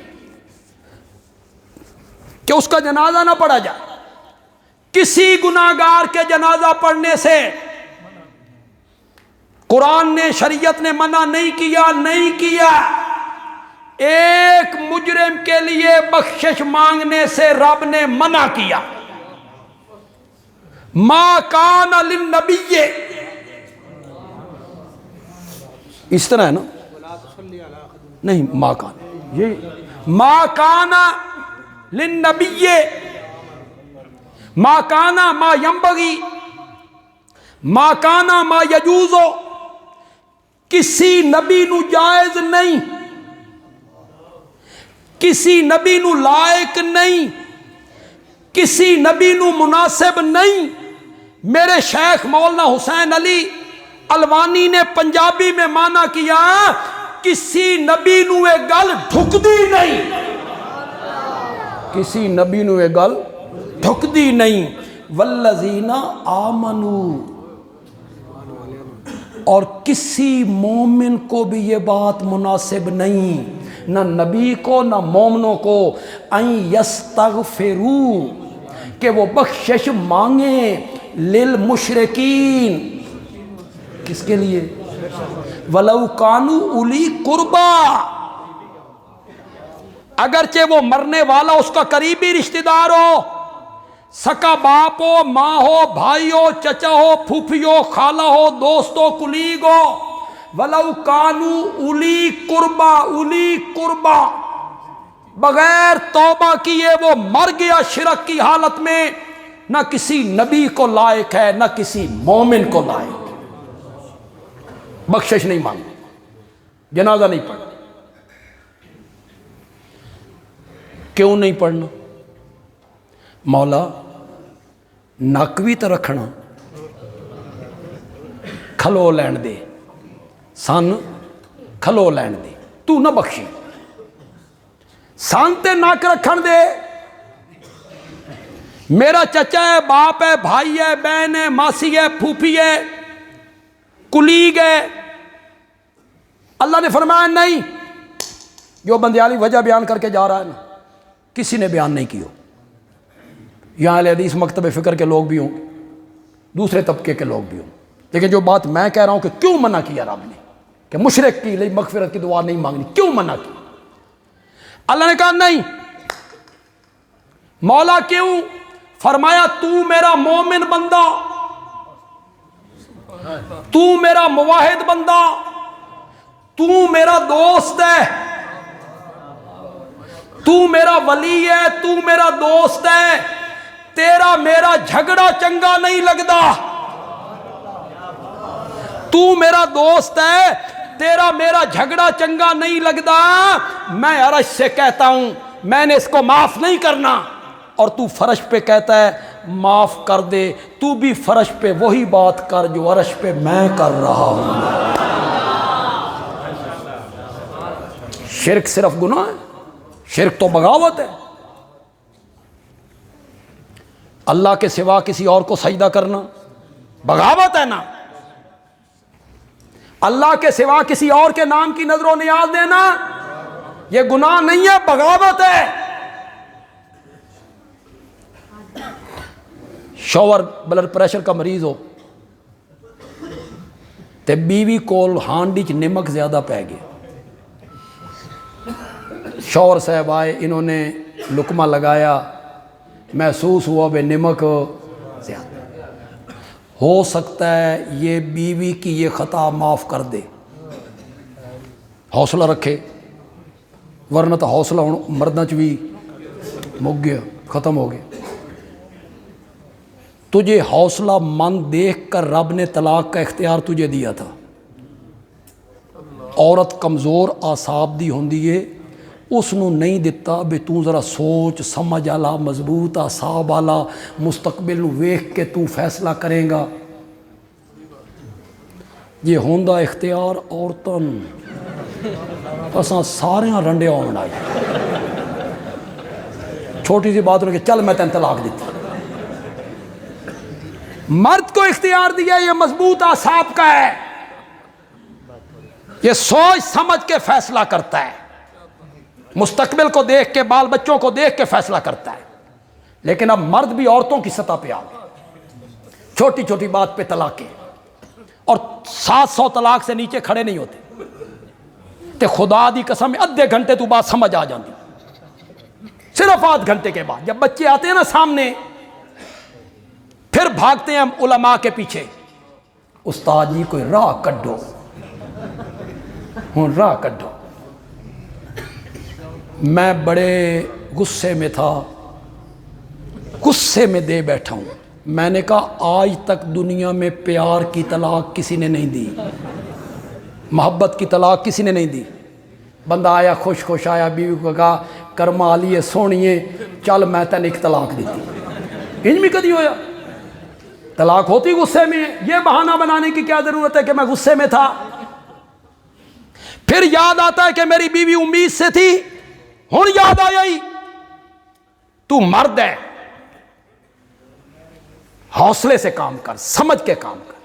کہ اس کا جنازہ نہ پڑھا جائے۔ کسی گناہگار کے جنازہ پڑھنے سے قرآن نے، شریعت نے منع نہیں کیا۔ ایک مجرم کے لیے بخشش مانگنے سے رب نے منع کیا۔ ما کان للنبی، اس طرح ہے نا، نہیں ما کان، یہ ما کان للنبی، ما کان ما ینبغی، ما کان ما یجوز، کسی نبی نو جائز نہیں، کسی نبی نو لائق نہیں، کسی نبی نو مناسب نہیں۔ میرے شیخ مولانا حسین علی الوانی نے پنجابی میں معنی کیا، کسی نبی نو اے گل ڈھکدی نہیں، کسی نبی نو اے گل ڈھکدی نہیں۔ والذین آمنوا، اور کسی مومن کو بھی یہ بات مناسب نہیں، نہ نبی کو نہ مومنوں کو، ان یستغفروا، کہ وہ بخشش مانگیں، للمشرکین، کس کے لیے؟ ولو کانوا اولی قربا، اگرچہ وہ مرنے والا اس کا قریبی رشتہ دار ہو، سکا باپ ہو، ماں ہو، بھائی ہو، چچا ہو، پھوپھی ہو، خالہ ہو، دوست ہو، کلیگ ہو، ولو کانوا اولی قربا، بغیر توبہ کیے وہ مر گیا شرک کی حالت میں، نہ کسی نبی کو لائق ہے نہ کسی مومن کو لائق ہے۔ بخشش نہیں مانگی، جنازہ نہیں پڑھنا۔ کیوں نہیں پڑھنا؟ مولا نک بھی تو رکھنا، کھلو لین دے، سن کھلو لین دے، تو نہ بخشی، سن تے نک رکھن دے۔ میرا چچا ہے، باپ ہے، بھائی ہے، بہن ہے، ماسی ہے، پھوپھی ہے، کلیگ ہے، اللہ نے فرمایا نہیں، جو بندیالی وجہ بیان کر کے جا رہا ہے نا، کسی نے بیان نہیں کی ہو۔ یہاں اہل حدیث مکتب فکر کے لوگ بھی ہوں، دوسرے طبقے کے لوگ بھی ہوں، لیکن جو بات میں کہہ رہا ہوں کہ کیوں منع کیا رب نے کہ مشرک کی لیے مغفرت کی دعا نہیں مانگنی، کیوں منع کی؟ اللہ نے کہا نہیں۔ مولا کیوں؟ فرمایا تو میرا مومن بندہ، تو میرا موحد بندہ، تو میرا دوست ہے، تو میرا ولی ہے، تو میرا دوست ہے، تیرا میرا جھگڑا چنگا نہیں لگدا، تو میرا دوست ہے، تیرا میرا جھگڑا چنگا نہیں لگدا، میں عرش سے کہتا ہوں میں نے اس کو معاف نہیں کرنا، اور تو فرش پہ کہتا ہے معاف کر دے، تو بھی فرش پہ وہی بات کر جو عرش پہ میں کر رہا ہوں۔ شرک صرف گناہ ہے، شرک تو بغاوت ہے، اللہ کے سوا کسی اور کو سجدہ کرنا بغاوت ہے نا، اللہ کے سوا کسی اور کے نام کی نظر و نیاز دینا یہ گناہ نہیں ہے، بغاوت ہے۔ شوہر بلڈ پریشر کا مریض ہو، تے بیوی کول ہانڈی چ نمک زیادہ پی گیا، شوہر صاحب آئے، انہوں نے لقمہ لگایا، محسوس ہوا بے نمک زیادہ، ہو سکتا ہے یہ بیوی کی یہ خطا معاف کر دے، حوصلہ رکھے، ورنہ تو حوصلہ مردوں چ بھی مک گیا، ختم ہو گیا۔ تجھے حوصلہ مند دیکھ کر رب نے طلاق کا اختیار تجھے دیا تھا۔ عورت کمزور اعصاب دی ہوندی ہے، اس نو نہیں دتا بھی تو ذرا سوچ سمجھ آلا، مضبوط اعصاب آلا، مستقبل نو ویکھ کے تو فیصلہ کریں گا۔ یہ ہوندہ اختیار عورتاں اساں سارے رنڈے آن آئی، چھوٹی سی بات کہ چل میں تین طلاق دیتی۔ مرد کو اختیار دیا یہ مضبوط اعصاب کا ہے، یہ سوچ سمجھ کے فیصلہ کرتا ہے، مستقبل کو دیکھ کے، بال بچوں کو دیکھ کے فیصلہ کرتا ہے۔ لیکن اب مرد بھی عورتوں کی سطح پہ آ گئے، چھوٹی چھوٹی بات پہ طلاقیں، اور 700 طلاق سے نیچے کھڑے نہیں ہوتے۔ تے خدا دی قسم آدھے گھنٹے تو بات سمجھ آ جاتی، صرف آدھ گھنٹے کے بعد جب بچے آتے ہیں نا سامنے، پھر بھاگتے ہیں علماء کے پیچھے، استاد جی کوئی راہ کڈو، ہوں راہ کڈو۔ میں بڑے غصے میں تھا، غصے میں دے بیٹھا ہوں۔ میں نے کہا آج تک دنیا میں پیار کی طلاق کسی نے نہیں دی، محبت کی طلاق کسی نے نہیں دی۔ بندہ آیا خوش خوش آیا، بیوی کو کہا کرما لیے سونیے چل میں تین ایک طلاق دیتی، انج بھی کدی ہویا؟ طلاق ہوتی غصے میں، یہ بہانہ بنانے کی کیا ضرورت ہے کہ میں غصے میں تھا؟ پھر یاد آتا ہے کہ میری بیوی امید سے تھی، ہن یاد آیا ہی تو مرد ہے، حوصلے سے کام کر، سمجھ کے کام کر۔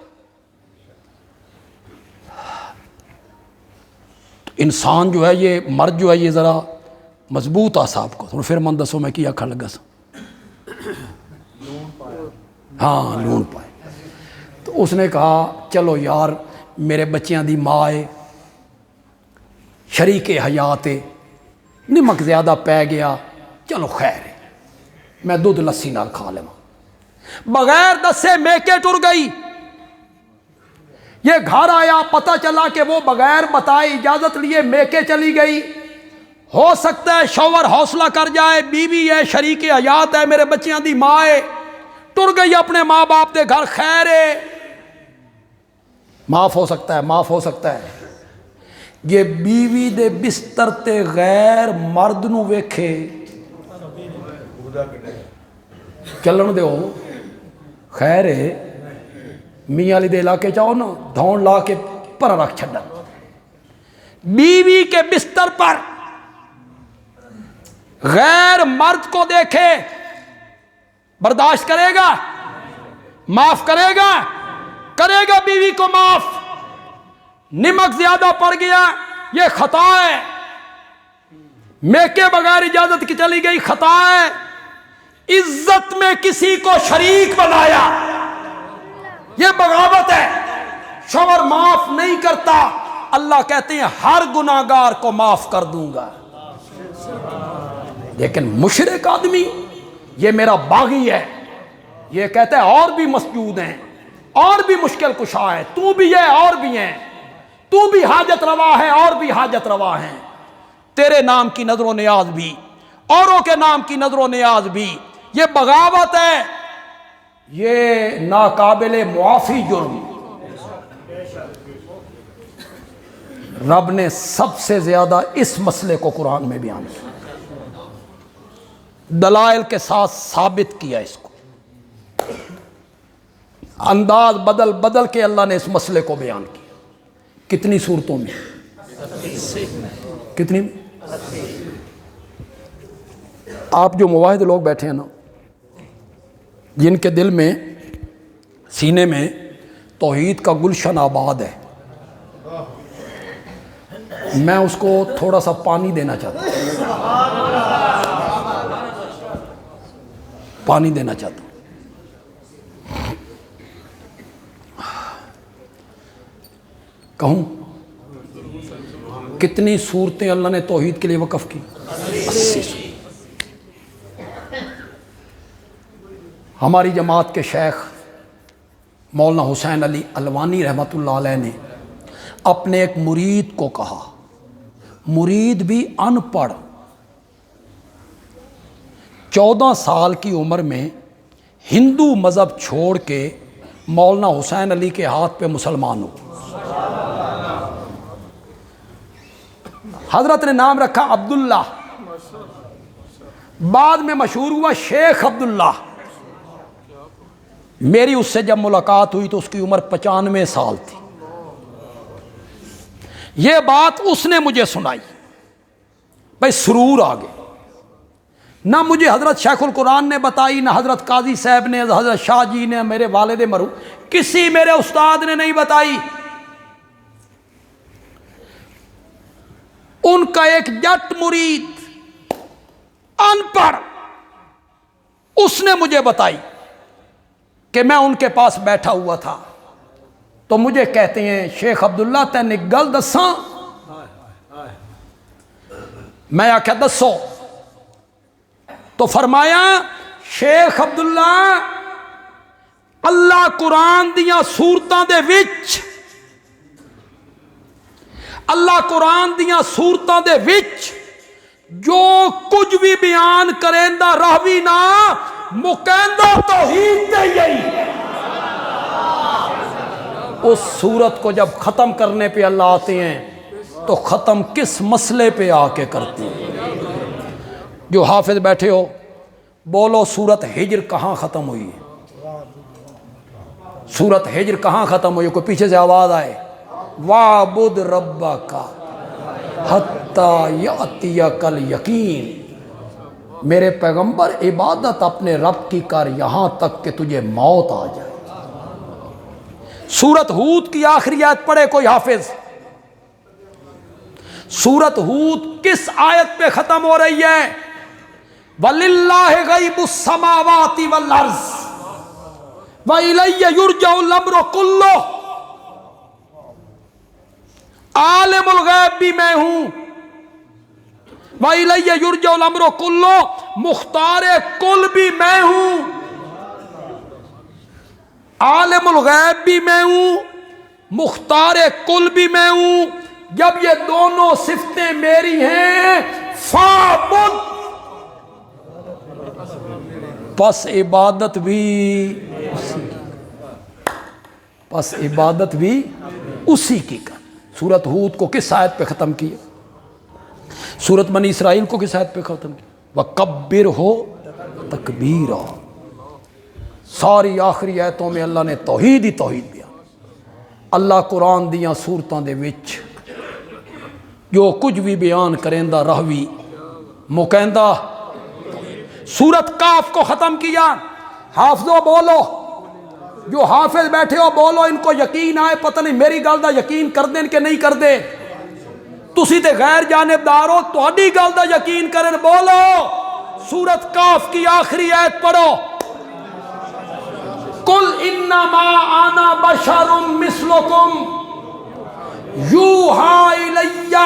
انسان جو ہے یہ مرد جو ہے یہ ذرا مضبوط اعصاب کو، پھر من دسو میں کی آکھن لگا سا، ہاں لون پائے۔ تو اس نے کہا چلو یار میرے بچیاں دی ماں ہے، شریک حیات ہے، نمک زیادہ پی گیا، چلو خیر ہے میں دودھ لسی نال کھا لوں۔ بغیر دسے میکے ٹر گئی، یہ گھر آیا پتہ چلا کہ وہ بغیر بتائے اجازت لیے میکے چلی گئی۔ ہو سکتا ہے شوہر حوصلہ کر جائے، بیوی ہے، شریک حیات ہے، میرے بچیاں دی ماں ہے، ٹر گئی اپنے ماں باپ دے گھر، خیر ہے، معاف ہو سکتا ہے، معاف ہو سکتا ہے۔ یہ بیوی دے بستر تے غیر مرد نو ویکھے چلن دیو، خیر ہے، میاں علی دے علاقے چاہو نا دھون لا کے پر رکھ چھڑا، بیوی کے بستر پر غیر مرد کو دیکھے برداشت کرے گا؟ معاف کرے گا؟ کرے گا بیوی کو معاف؟ نمک زیادہ پڑ گیا یہ خطا ہے، میکے بغیر اجازت کی چلی گئی خطا ہے، عزت میں کسی کو شریک بنایا یہ بغاوت ہے، شوہر معاف نہیں کرتا، اللہ کہتے ہیں ہر گناہگار کو معاف کر دوں گا۔ لیکن مشرک آدمی یہ میرا باغی ہے، یہ کہتا ہے اور بھی مسجود ہیں، اور بھی مشکل کشا ہے، تو بھی ہے اور بھی ہیں، تو بھی حاجت روا ہے اور بھی حاجت روا ہیں، تیرے نام کی نظر و نیاز بھی، اوروں کے نام کی نظر و نیاز بھی، یہ بغاوت ہے، یہ ناقابل معافی جرم۔ رب نے سب سے زیادہ اس مسئلے کو قرآن میں بیان کیا، دلائل کے ساتھ ثابت کیا، اس کو انداز بدل بدل کے اللہ نے اس مسئلے کو بیان کیا۔ کتنی صورتوں میں؟ کتنی؟ آپ جو مواحد لوگ بیٹھے ہیں نا، جن کے دل میں سینے میں توحید کا گلشن آباد ہے، میں اس کو تھوڑا سا پانی دینا چاہتا ہوں، پانی دینا چاہتا ہوں۔ کہوں کتنی صورتیں اللہ نے توحید کے لیے وقف کی؟ 80 صورت۔ ہماری جماعت کے شیخ مولانا حسین علی الوانی رحمۃ اللہ علیہ نے اپنے ایک مرید کو کہا، مرید بھی ان پڑھ، 14 سال کی عمر میں ہندو مذہب چھوڑ کے مولانا حسین علی کے ہاتھ پہ مسلمان ہو۔ حضرت نے نام رکھا عبداللہ، بعد میں مشہور ہوا شیخ عبداللہ۔ میری اس سے جب ملاقات ہوئی تو اس کی عمر 95 سال تھی۔ یہ بات اس نے مجھے سنائی، بھائی سرور آ گئے۔ نہ مجھے حضرت شیخ القرآن نے بتائی، نہ حضرت قاضی صاحب نے، حضرت شاہ جی نے، میرے والد مرحوم، کسی میرے استاد نے نہیں بتائی۔ ان کا ایک جٹ مرید ان پڑھ، اس نے مجھے بتائی کہ میں ان کے پاس بیٹھا ہوا تھا تو مجھے کہتے ہیں شیخ عبداللہ تین ایک گل دساں؟ میں آخیا دسو؟ تو فرمایا شیخ عبداللہ اللہ قرآن دیاں سورتاں دے وچ، اللہ قرآن دیاں سورتاں دے وچ جو کچھ بھی بیان کریندا راوی نا مکیندا توحید تے یہی۔ اس سورت کو جب ختم کرنے پہ اللہ آتے ہیں تو ختم کس مسئلے پہ آ کے کرتے ہیں؟ جو حافظ بیٹھے ہو بولو سورت ہجر کہاں ختم ہوئی ہے؟ سورت ہجر کہاں ختم ہوئی ہے؟ کوئی پیچھے سے آواز آئے، وَاعْبُدْ رَبَّكَ حَتَّى يَأْتِيَكَ الْيَقِينُ، میرے پیغمبر عبادت اپنے رب کی کر یہاں تک کہ تجھے موت آ جائے۔ سورت ہود کی آخری آیت پڑھے کوئی حافظ؟ سورت ہود کس آیت پہ ختم ہو رہی ہے؟ وَلِلَّهِ غَيْبُ السَّمَاوَاتِ وَالْأَرْضِ وَإِلَيَّ يُرْجَعُ الْأَمْرُ كُلُّهُ، عالم الغیب بھی میں ہوں، وَإِلَيَّ يُرْجَعُ الْأَمْرُ كُلُّهُ، مختار کل بھی میں ہوں، عالم الغیب بھی میں ہوں، مختار کل بھی میں ہوں۔ جب یہ دونوں صفتیں میری ہیں فَاعْبُدْ، پس عبادت بھی اسی کی کر۔ سورت ہود کو کس آیت پہ ختم کیا؟ سورت بنی اسرائیل کو کس آیت پہ ختم کیا؟ وَكَبِّرْهُ تَكْبِيرًا۔ ساری آخری آیتوں میں اللہ نے توحید ہی توحید دیا۔ اللہ قرآن دیاں سورتاں دے وچ جو کچھ بھی بیان کریندا راوی مکیندا۔ سورت کاف کو ختم کیا، حافظو بولو، جو حافظ بیٹھے ہو بولو، ان کو یقین آئے پتہ نہیں میری گل دا یقین کر دیں کہ نہیں کر دے، تسی تے غیر جانبدار ہو، تہاڈی گل دا یقین کرن۔ بولو سورت کاف کی آخری آیت پڑھو، قُلْ إِنَّمَا أَنَا بَشَرٌ مِثْلُكُمْ يُوحَىٰ إِلَيَّ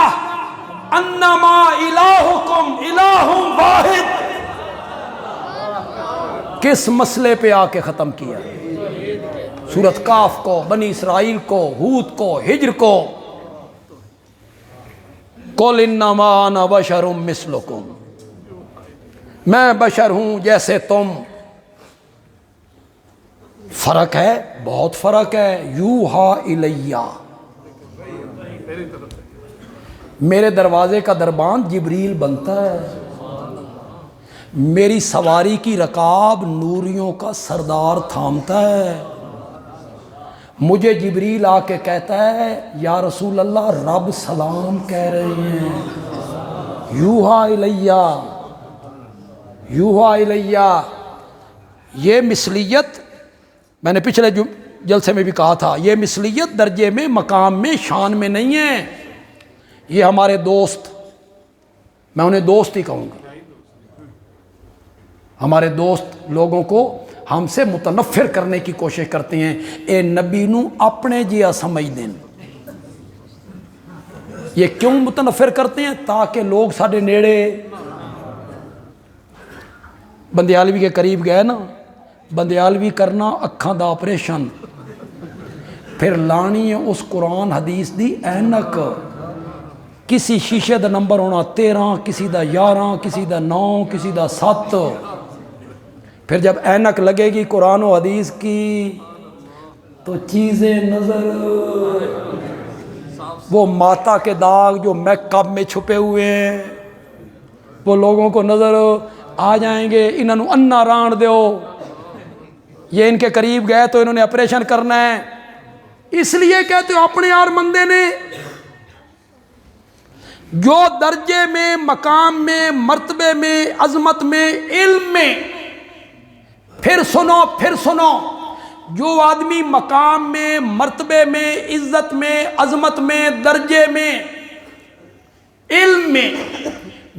أَنَّمَا إِلَٰهُكُمْ إِلَٰهٌ وَاحِدٌ۔ کس مسئلے پہ آ کے ختم کیا؟ سورت کاف کو، بنی اسرائیل کو، ہود کو، ہجر کو۔ قُلْ إِنَّمَا أَنَا بَشَرٌ مِثْلُكُمْ، میں بشر ہوں جیسے تم۔ فرق ہے، بہت فرق ہے۔ یوحا الیہ، میرے دروازے کا دربان جبریل بنتا ہے، میری سواری کی رکاب نوریوں کا سردار تھامتا ہے۔ مجھے جبریل آ کے کہتا ہے یا رسول اللہ رب سلام کہہ رہے ہیں۔ یوحا الیہ، یوحا الیہ، یہ مثلیت میں نے پچھلے جلسے میں بھی کہا تھا، یہ مثلیت درجے میں، مقام میں، شان میں نہیں ہے۔ یہ ہمارے دوست، میں انہیں دوست ہی کہوں گا، ہمارے دوست لوگوں کو ہم سے متنفر کرنے کی کوشش کرتے ہیں، اے نبی نو اپنے جیا سمجھ دیں، یہ کیوں متنفر کرتے ہیں؟ تاکہ لوگ ساڈے نیڑے بندیالوی کے قریب گئے نا، بندیالوی کرنا اکھاں دا آپریشن، پھر لانی ہے اس قرآن حدیث دی اینک، کسی شیشے دا نمبر ہونا 13، کسی دا 11، کسی دا 9، کسی دا 7، پھر جب اینک لگے گی قرآن و حدیث کی تو چیزیں نظر، وہ ماتا کے داغ جو میک اپ میں چھپے ہوئے ہیں وہ لوگوں کو نظر آ جائیں گے۔ انہوں انا ران دیو، یہ ان کے قریب گئے تو انہوں نے آپریشن کرنا ہے، اس لیے کہتے ہو اپنے یار مندے نے جو درجے میں، مقام میں، مرتبے میں، عظمت میں، علم میں، پھر سنو، جو آدمی مقام میں، مرتبے میں، عزت میں، عظمت میں، درجے میں، علم میں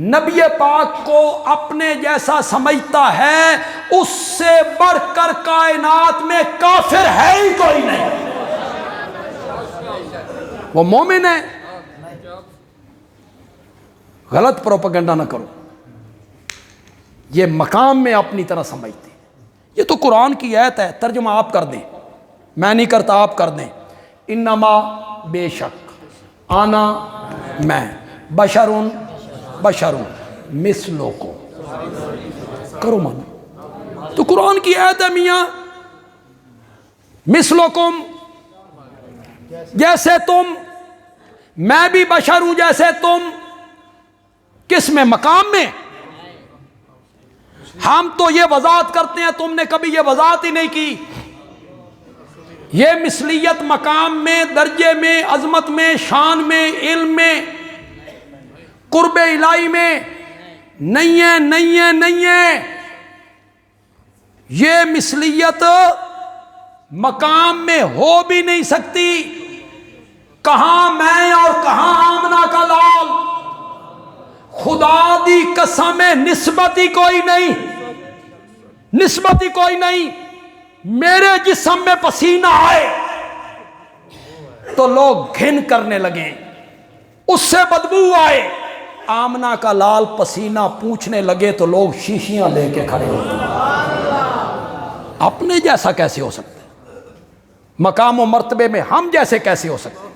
نبی پاک کو اپنے جیسا سمجھتا ہے، اس سے بڑھ کر کائنات میں کافر ہے ہی کوئی نہیں، وہ مومن ہے۔ غلط پروپیگنڈا نہ کرو، یہ مقام میں اپنی طرح سمجھتے، یہ تو قرآن کی آیت ہے، ترجمہ آپ کر دیں، میں نہیں کرتا، آپ کر دیں۔ انما بے شک، آنا میں، بشرون مثلکم، کرو مانا، تو قرآن کی آیت ہے میاں، مثلکم جیسے تم، میں بھی بشر ہوں جیسے تم، کس میں؟ مقام میں۔ ہم تو یہ وضاحت کرتے ہیں، تم نے کبھی یہ وضاحت ہی نہیں کی۔ یہ مثلیت مقام میں، درجے میں، عظمت میں، شان میں، علم میں، قرب الہی میں نہیں ہے۔ یہ مثلیت مقام میں ہو بھی نہیں سکتی۔ کہاں میں اور کہاں آمنہ کا لال، خدا دی قسم نسبت ہی کوئی نہیں۔ میرے جسم میں پسینہ آئے تو لوگ گھن کرنے لگے، اس سے بدبو آئے، آمنہ کا لال پسینہ پوچھنے لگے تو لوگ شیشیاں لے کے کھڑے ہوتے۔ اپنے جیسا کیسے ہو سکتے؟ مقام و مرتبے میں ہم جیسے کیسے ہو سکتے؟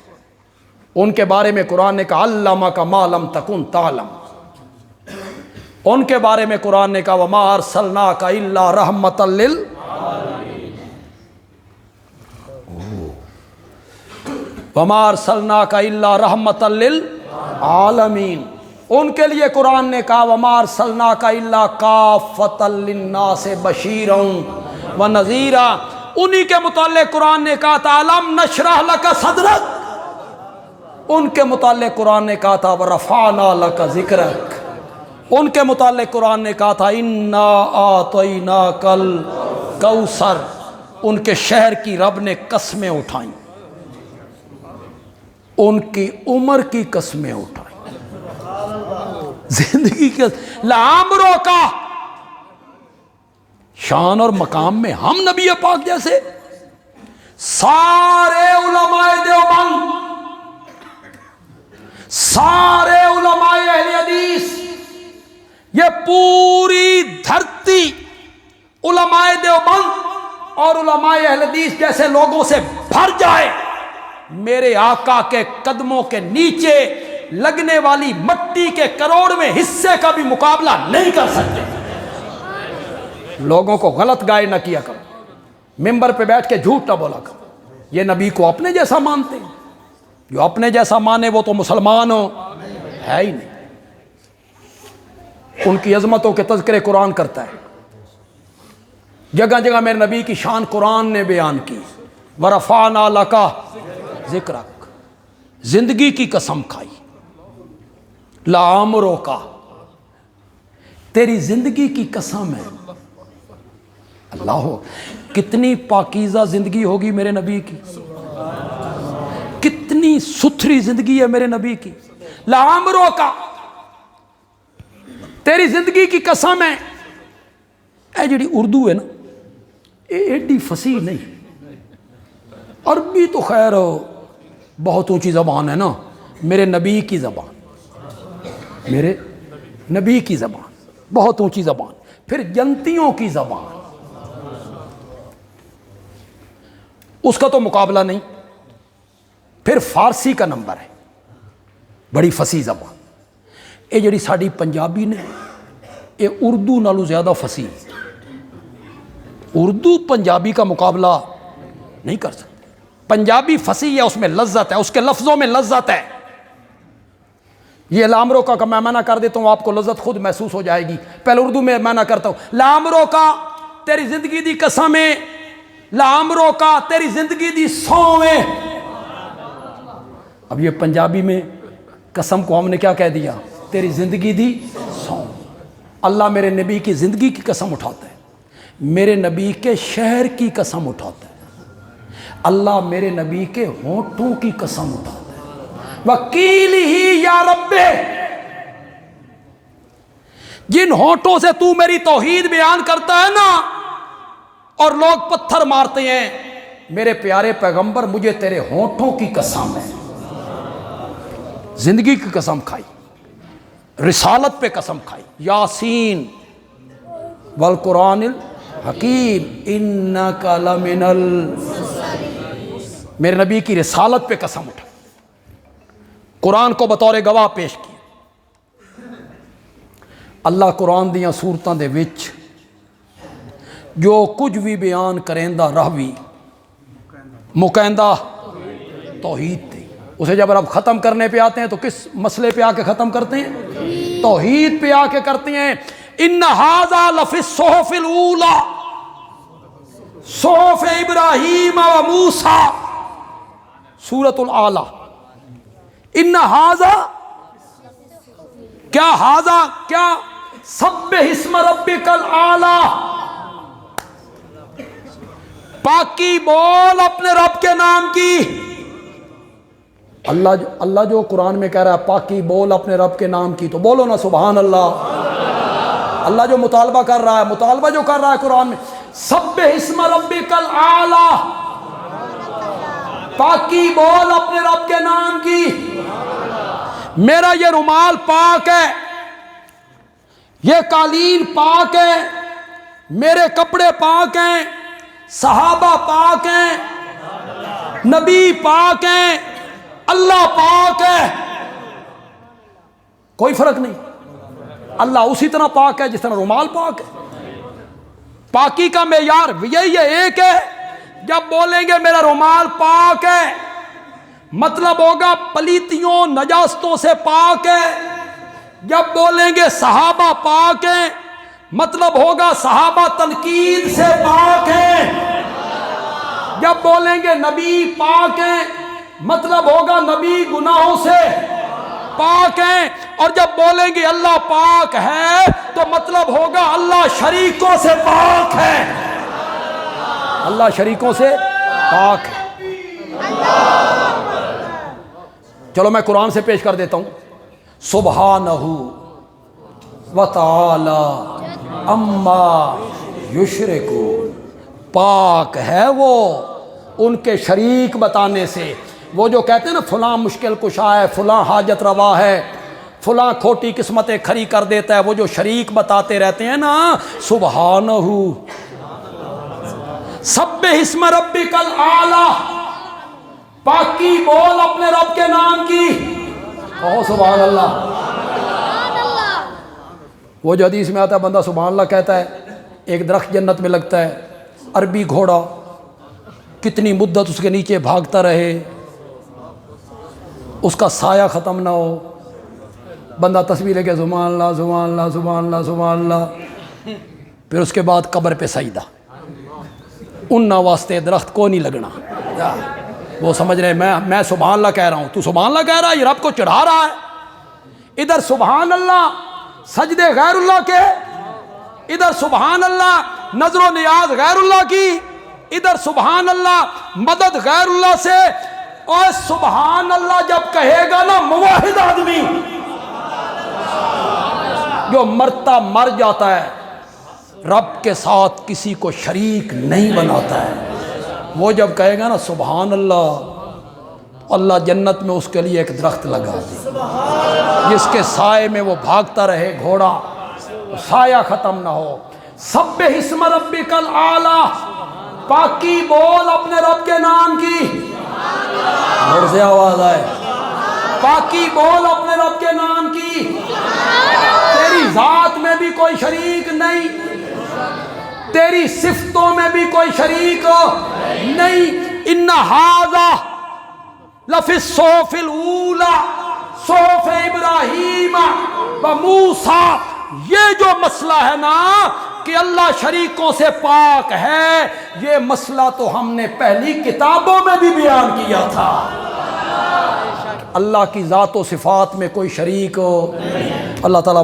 ان کے بارے میں قرآن نے کہا علمک ما لم تکن تعلم، ان کے بارے میں قرآن نے کہا وما ارسلناک الا رحمۃ رحمۃ للعالمین، ان کے لیے قرآن نے کہا وما ارسلناک الا کافۃ للناس بشیرا ونذیرا، انہی کے متعلق قرآن نے کہا تھا الم نشرح لک صدرک، ان کے متعلق قرآن نے کہا تھا ورفعنا لک ذکرک، ان کے متعلق قرآن نے کہا تھا انا اعطیناک الکوثر، ان کے شہر کی رب نے قسمیں اٹھائیں، ان کی عمر کی قسمیں اٹھائیں، زندگی کے لعمرو کا شان اور مقام میں ہم نبی پاک جیسے۔ سارے علماء دیوبند، سارے علماء اہل حدیث، یہ پوری دھرتی علماء دیوبند اور علماء اہل حدیث جیسے لوگوں سے بھر جائے، میرے آقا کے قدموں کے نیچے لگنے والی مٹی کے کروڑویں حصے کا بھی مقابلہ نہیں کر سکتے۔ لوگوں کو غلط گائیڈ نہ کیا کرو، ممبر پہ بیٹھ کے جھوٹ نہ بولا کرو۔ یہ نبی کو اپنے جیسا مانتے ہیں، جو اپنے جیسا مانے وہ تو مسلمان ہے ہی نہیں۔ ان کی عظمتوں کے تذکرے قرآن کرتا ہے، جگہ جگہ میرے نبی کی شان قرآن نے بیان کی، ورفعنا لک ذکرک، زندگی کی قسم کھائی، لعمرو کا، تیری زندگی کی قسم ہے۔ اللہ، کتنی پاکیزہ زندگی ہوگی میرے نبی کی، کتنی ستھری زندگی ہے میرے نبی کی، لعمرو کا، تیری زندگی کی قسم ہے۔ اے جڑی اردو ہے نا، ایڈی فصیح نہیں، عربی تو خیر بہت اونچی زبان ہے نا، میرے نبی کی زبان، میرے نبی کی زبان بہت اونچی زبان، پھر جنتیوں کی زبان، اس کا تو مقابلہ نہیں، پھر فارسی کا نمبر ہے، بڑی فصیح زبان، یہ جڑی ساڑی پنجابی نے یہ اردو نالوں زیادہ فصیح، اردو پنجابی کا مقابلہ نہیں کر سکتے، پنجابی فصیح ہے، اس میں لذت ہے، اس کے لفظوں میں لذت ہے، یہ لامرو کا میں منع کر دیتا ہوں، آپ کو لذت خود محسوس ہو جائے گی، پہلے اردو میں منع کرتا ہوں، لامرو کا تیری زندگی دی قسمیں، لامرو کا تیری زندگی دی سویں، اب یہ پنجابی میں قسم کو ہم نے کیا کہہ دیا، تیری زندگی دی سو، اللہ میرے نبی کی زندگی کی قسم اٹھاتا ہے، میرے نبی کے شہر کی قسم اٹھاتا ہے، اللہ میرے نبی کے ہونٹوں کی قسم اٹھاتا ہے، وکیل ہی یا رب، جن ہونٹوں سے تو میری توحید بیان کرتا ہے نا اور لوگ پتھر مارتے ہیں، میرے پیارے پیغمبر مجھے تیرے ہونٹوں کی قسم ہے، زندگی کی قسم کھائی، رسالت پہ قسم کھائی، یاسین والقرآن الحکیم انک لمن میرے نبی کی رسالت پہ قسم اٹھائی، قرآن کو بطور گواہ پیش کی، اللہ قرآن دیاں صورتاں دے وچ جو کچھ بھی بیان کریندا راوی مکیندہ توحید تھی، اسے جب رب ختم کرنے پہ آتے ہیں تو کس مسئلے پہ آ کے ختم کرتے ہیں؟ توحید پہ آ کے کرتے ہیں، ان ھذا لفی الصحف الاولی صحف ابراہیم و موسیٰ، سورۃ الاعلی، ان ھذا کیا، ھذا کیا، سبح اسم ربک الاعلی، پاکی بول اپنے رب کے نام کی، اللہ جو قرآن میں کہہ رہا ہے پاکی بول اپنے رب کے نام کی، تو بولو نا سبحان اللہ، اللہ جو مطالبہ کر رہا ہے، مطالبہ جو کر رہا ہے قرآن میں، سبح اسم ربک الاعلی، پاکی بول اپنے رب کے نام کی، میرا یہ رومال پاک ہے، یہ قالین پاک ہے، میرے کپڑے پاک ہیں، صحابہ پاک ہیں، نبی پاک ہیں، اللہ پاک ہے، کوئی فرق نہیں، اللہ اسی طرح پاک ہے جس طرح رومال پاک ہے، پاکی کا معیار یہی ہے، ایک ہے، جب بولیں گے میرا رومال پاک ہے مطلب ہوگا پلیتیوں نجاستوں سے پاک ہے، جب بولیں گے صحابہ پاک ہیں مطلب ہوگا صحابہ تنقید سے پاک ہیں، جب بولیں گے نبی پاک ہیں مطلب ہوگا نبی گناہوں سے پاک ہیں، اور جب بولیں گے اللہ پاک ہے تو مطلب ہوگا اللہ شریکوں سے پاک ہے، اللہ شریکوں سے پاک ہے۔ چلو میں قرآن سے پیش کر دیتا ہوں، سبحانہ وتعالی اما یشرکون، پاک ہے وہ ان کے شریک بتانے سے، وہ جو کہتے ہیں نا فلاں مشکل کشا ہے، فلاں حاجت روا ہے، فلاں کھوٹی قسمتیں کھری کر دیتا ہے، وہ جو شریک بتاتے رہتے ہیں نا، سبحانہ سبح اسم ربک الاعلی، پاکی بول اپنے رب کے نام کی، کہو سبحان اللہ۔ وہ جو حدیث میں آتا ہے بندہ سبحان اللہ کہتا ہے ایک درخت جنت میں لگتا ہے، عربی گھوڑا کتنی مدت اس کے نیچے بھاگتا رہے، اس کا سایہ ختم نہ ہو، بندہ تسبیح لے کے سبحان اللہ سبحان اللہ سبحان اللہ سبحان اللہ، پھر اس کے بعد قبر پہ سجدہ، ان نہ واسطے درخت کو نہیں لگنا، وہ سمجھ رہے میں سبحان اللہ کہہ رہا ہوں، تو سبحان اللہ کہہ رہا ہے، یہ رب کو چڑھا رہا ہے، ادھر سبحان اللہ سجدے غیر اللہ کے، ادھر سبحان اللہ نظر و نیاز غیر اللہ کی، ادھر سبحان اللہ مدد غیر اللہ سے، اور سبحان اللہ جب کہے گا نا موحد آدمی جو مرتا مر جاتا ہے، رب کے ساتھ کسی کو شریک نہیں بناتا ہے، وہ جب کہے گا نا سبحان اللہ اللہ جنت میں اس کے لیے ایک درخت لگا دے جس کے سائے میں وہ بھاگتا رہے گھوڑا، سایہ ختم نہ ہو۔ سبح اسم ربک الاعلیٰ، پاکی بول اپنے رب کے نام کی، اور سے آواز آئے، پاکی بول اپنے رب کے نام کی، تیری ذات میں بھی کوئی شریک نہیں، تیری صفتوں میں بھی کوئی شریک نہیں۔ ان ھذا لفی الصحف الاولی صحف ابراہیم و موسیٰ، یہ جو مسئلہ ہے نا کہ اللہ شریکوں سے پاک ہے، یہ مسئلہ تو ہم نے پہلی کتابوں میں بھی بیان کیا تھا۔ اللہ کی ذات و صفات میں کوئی شریک، اللہ تعالیٰ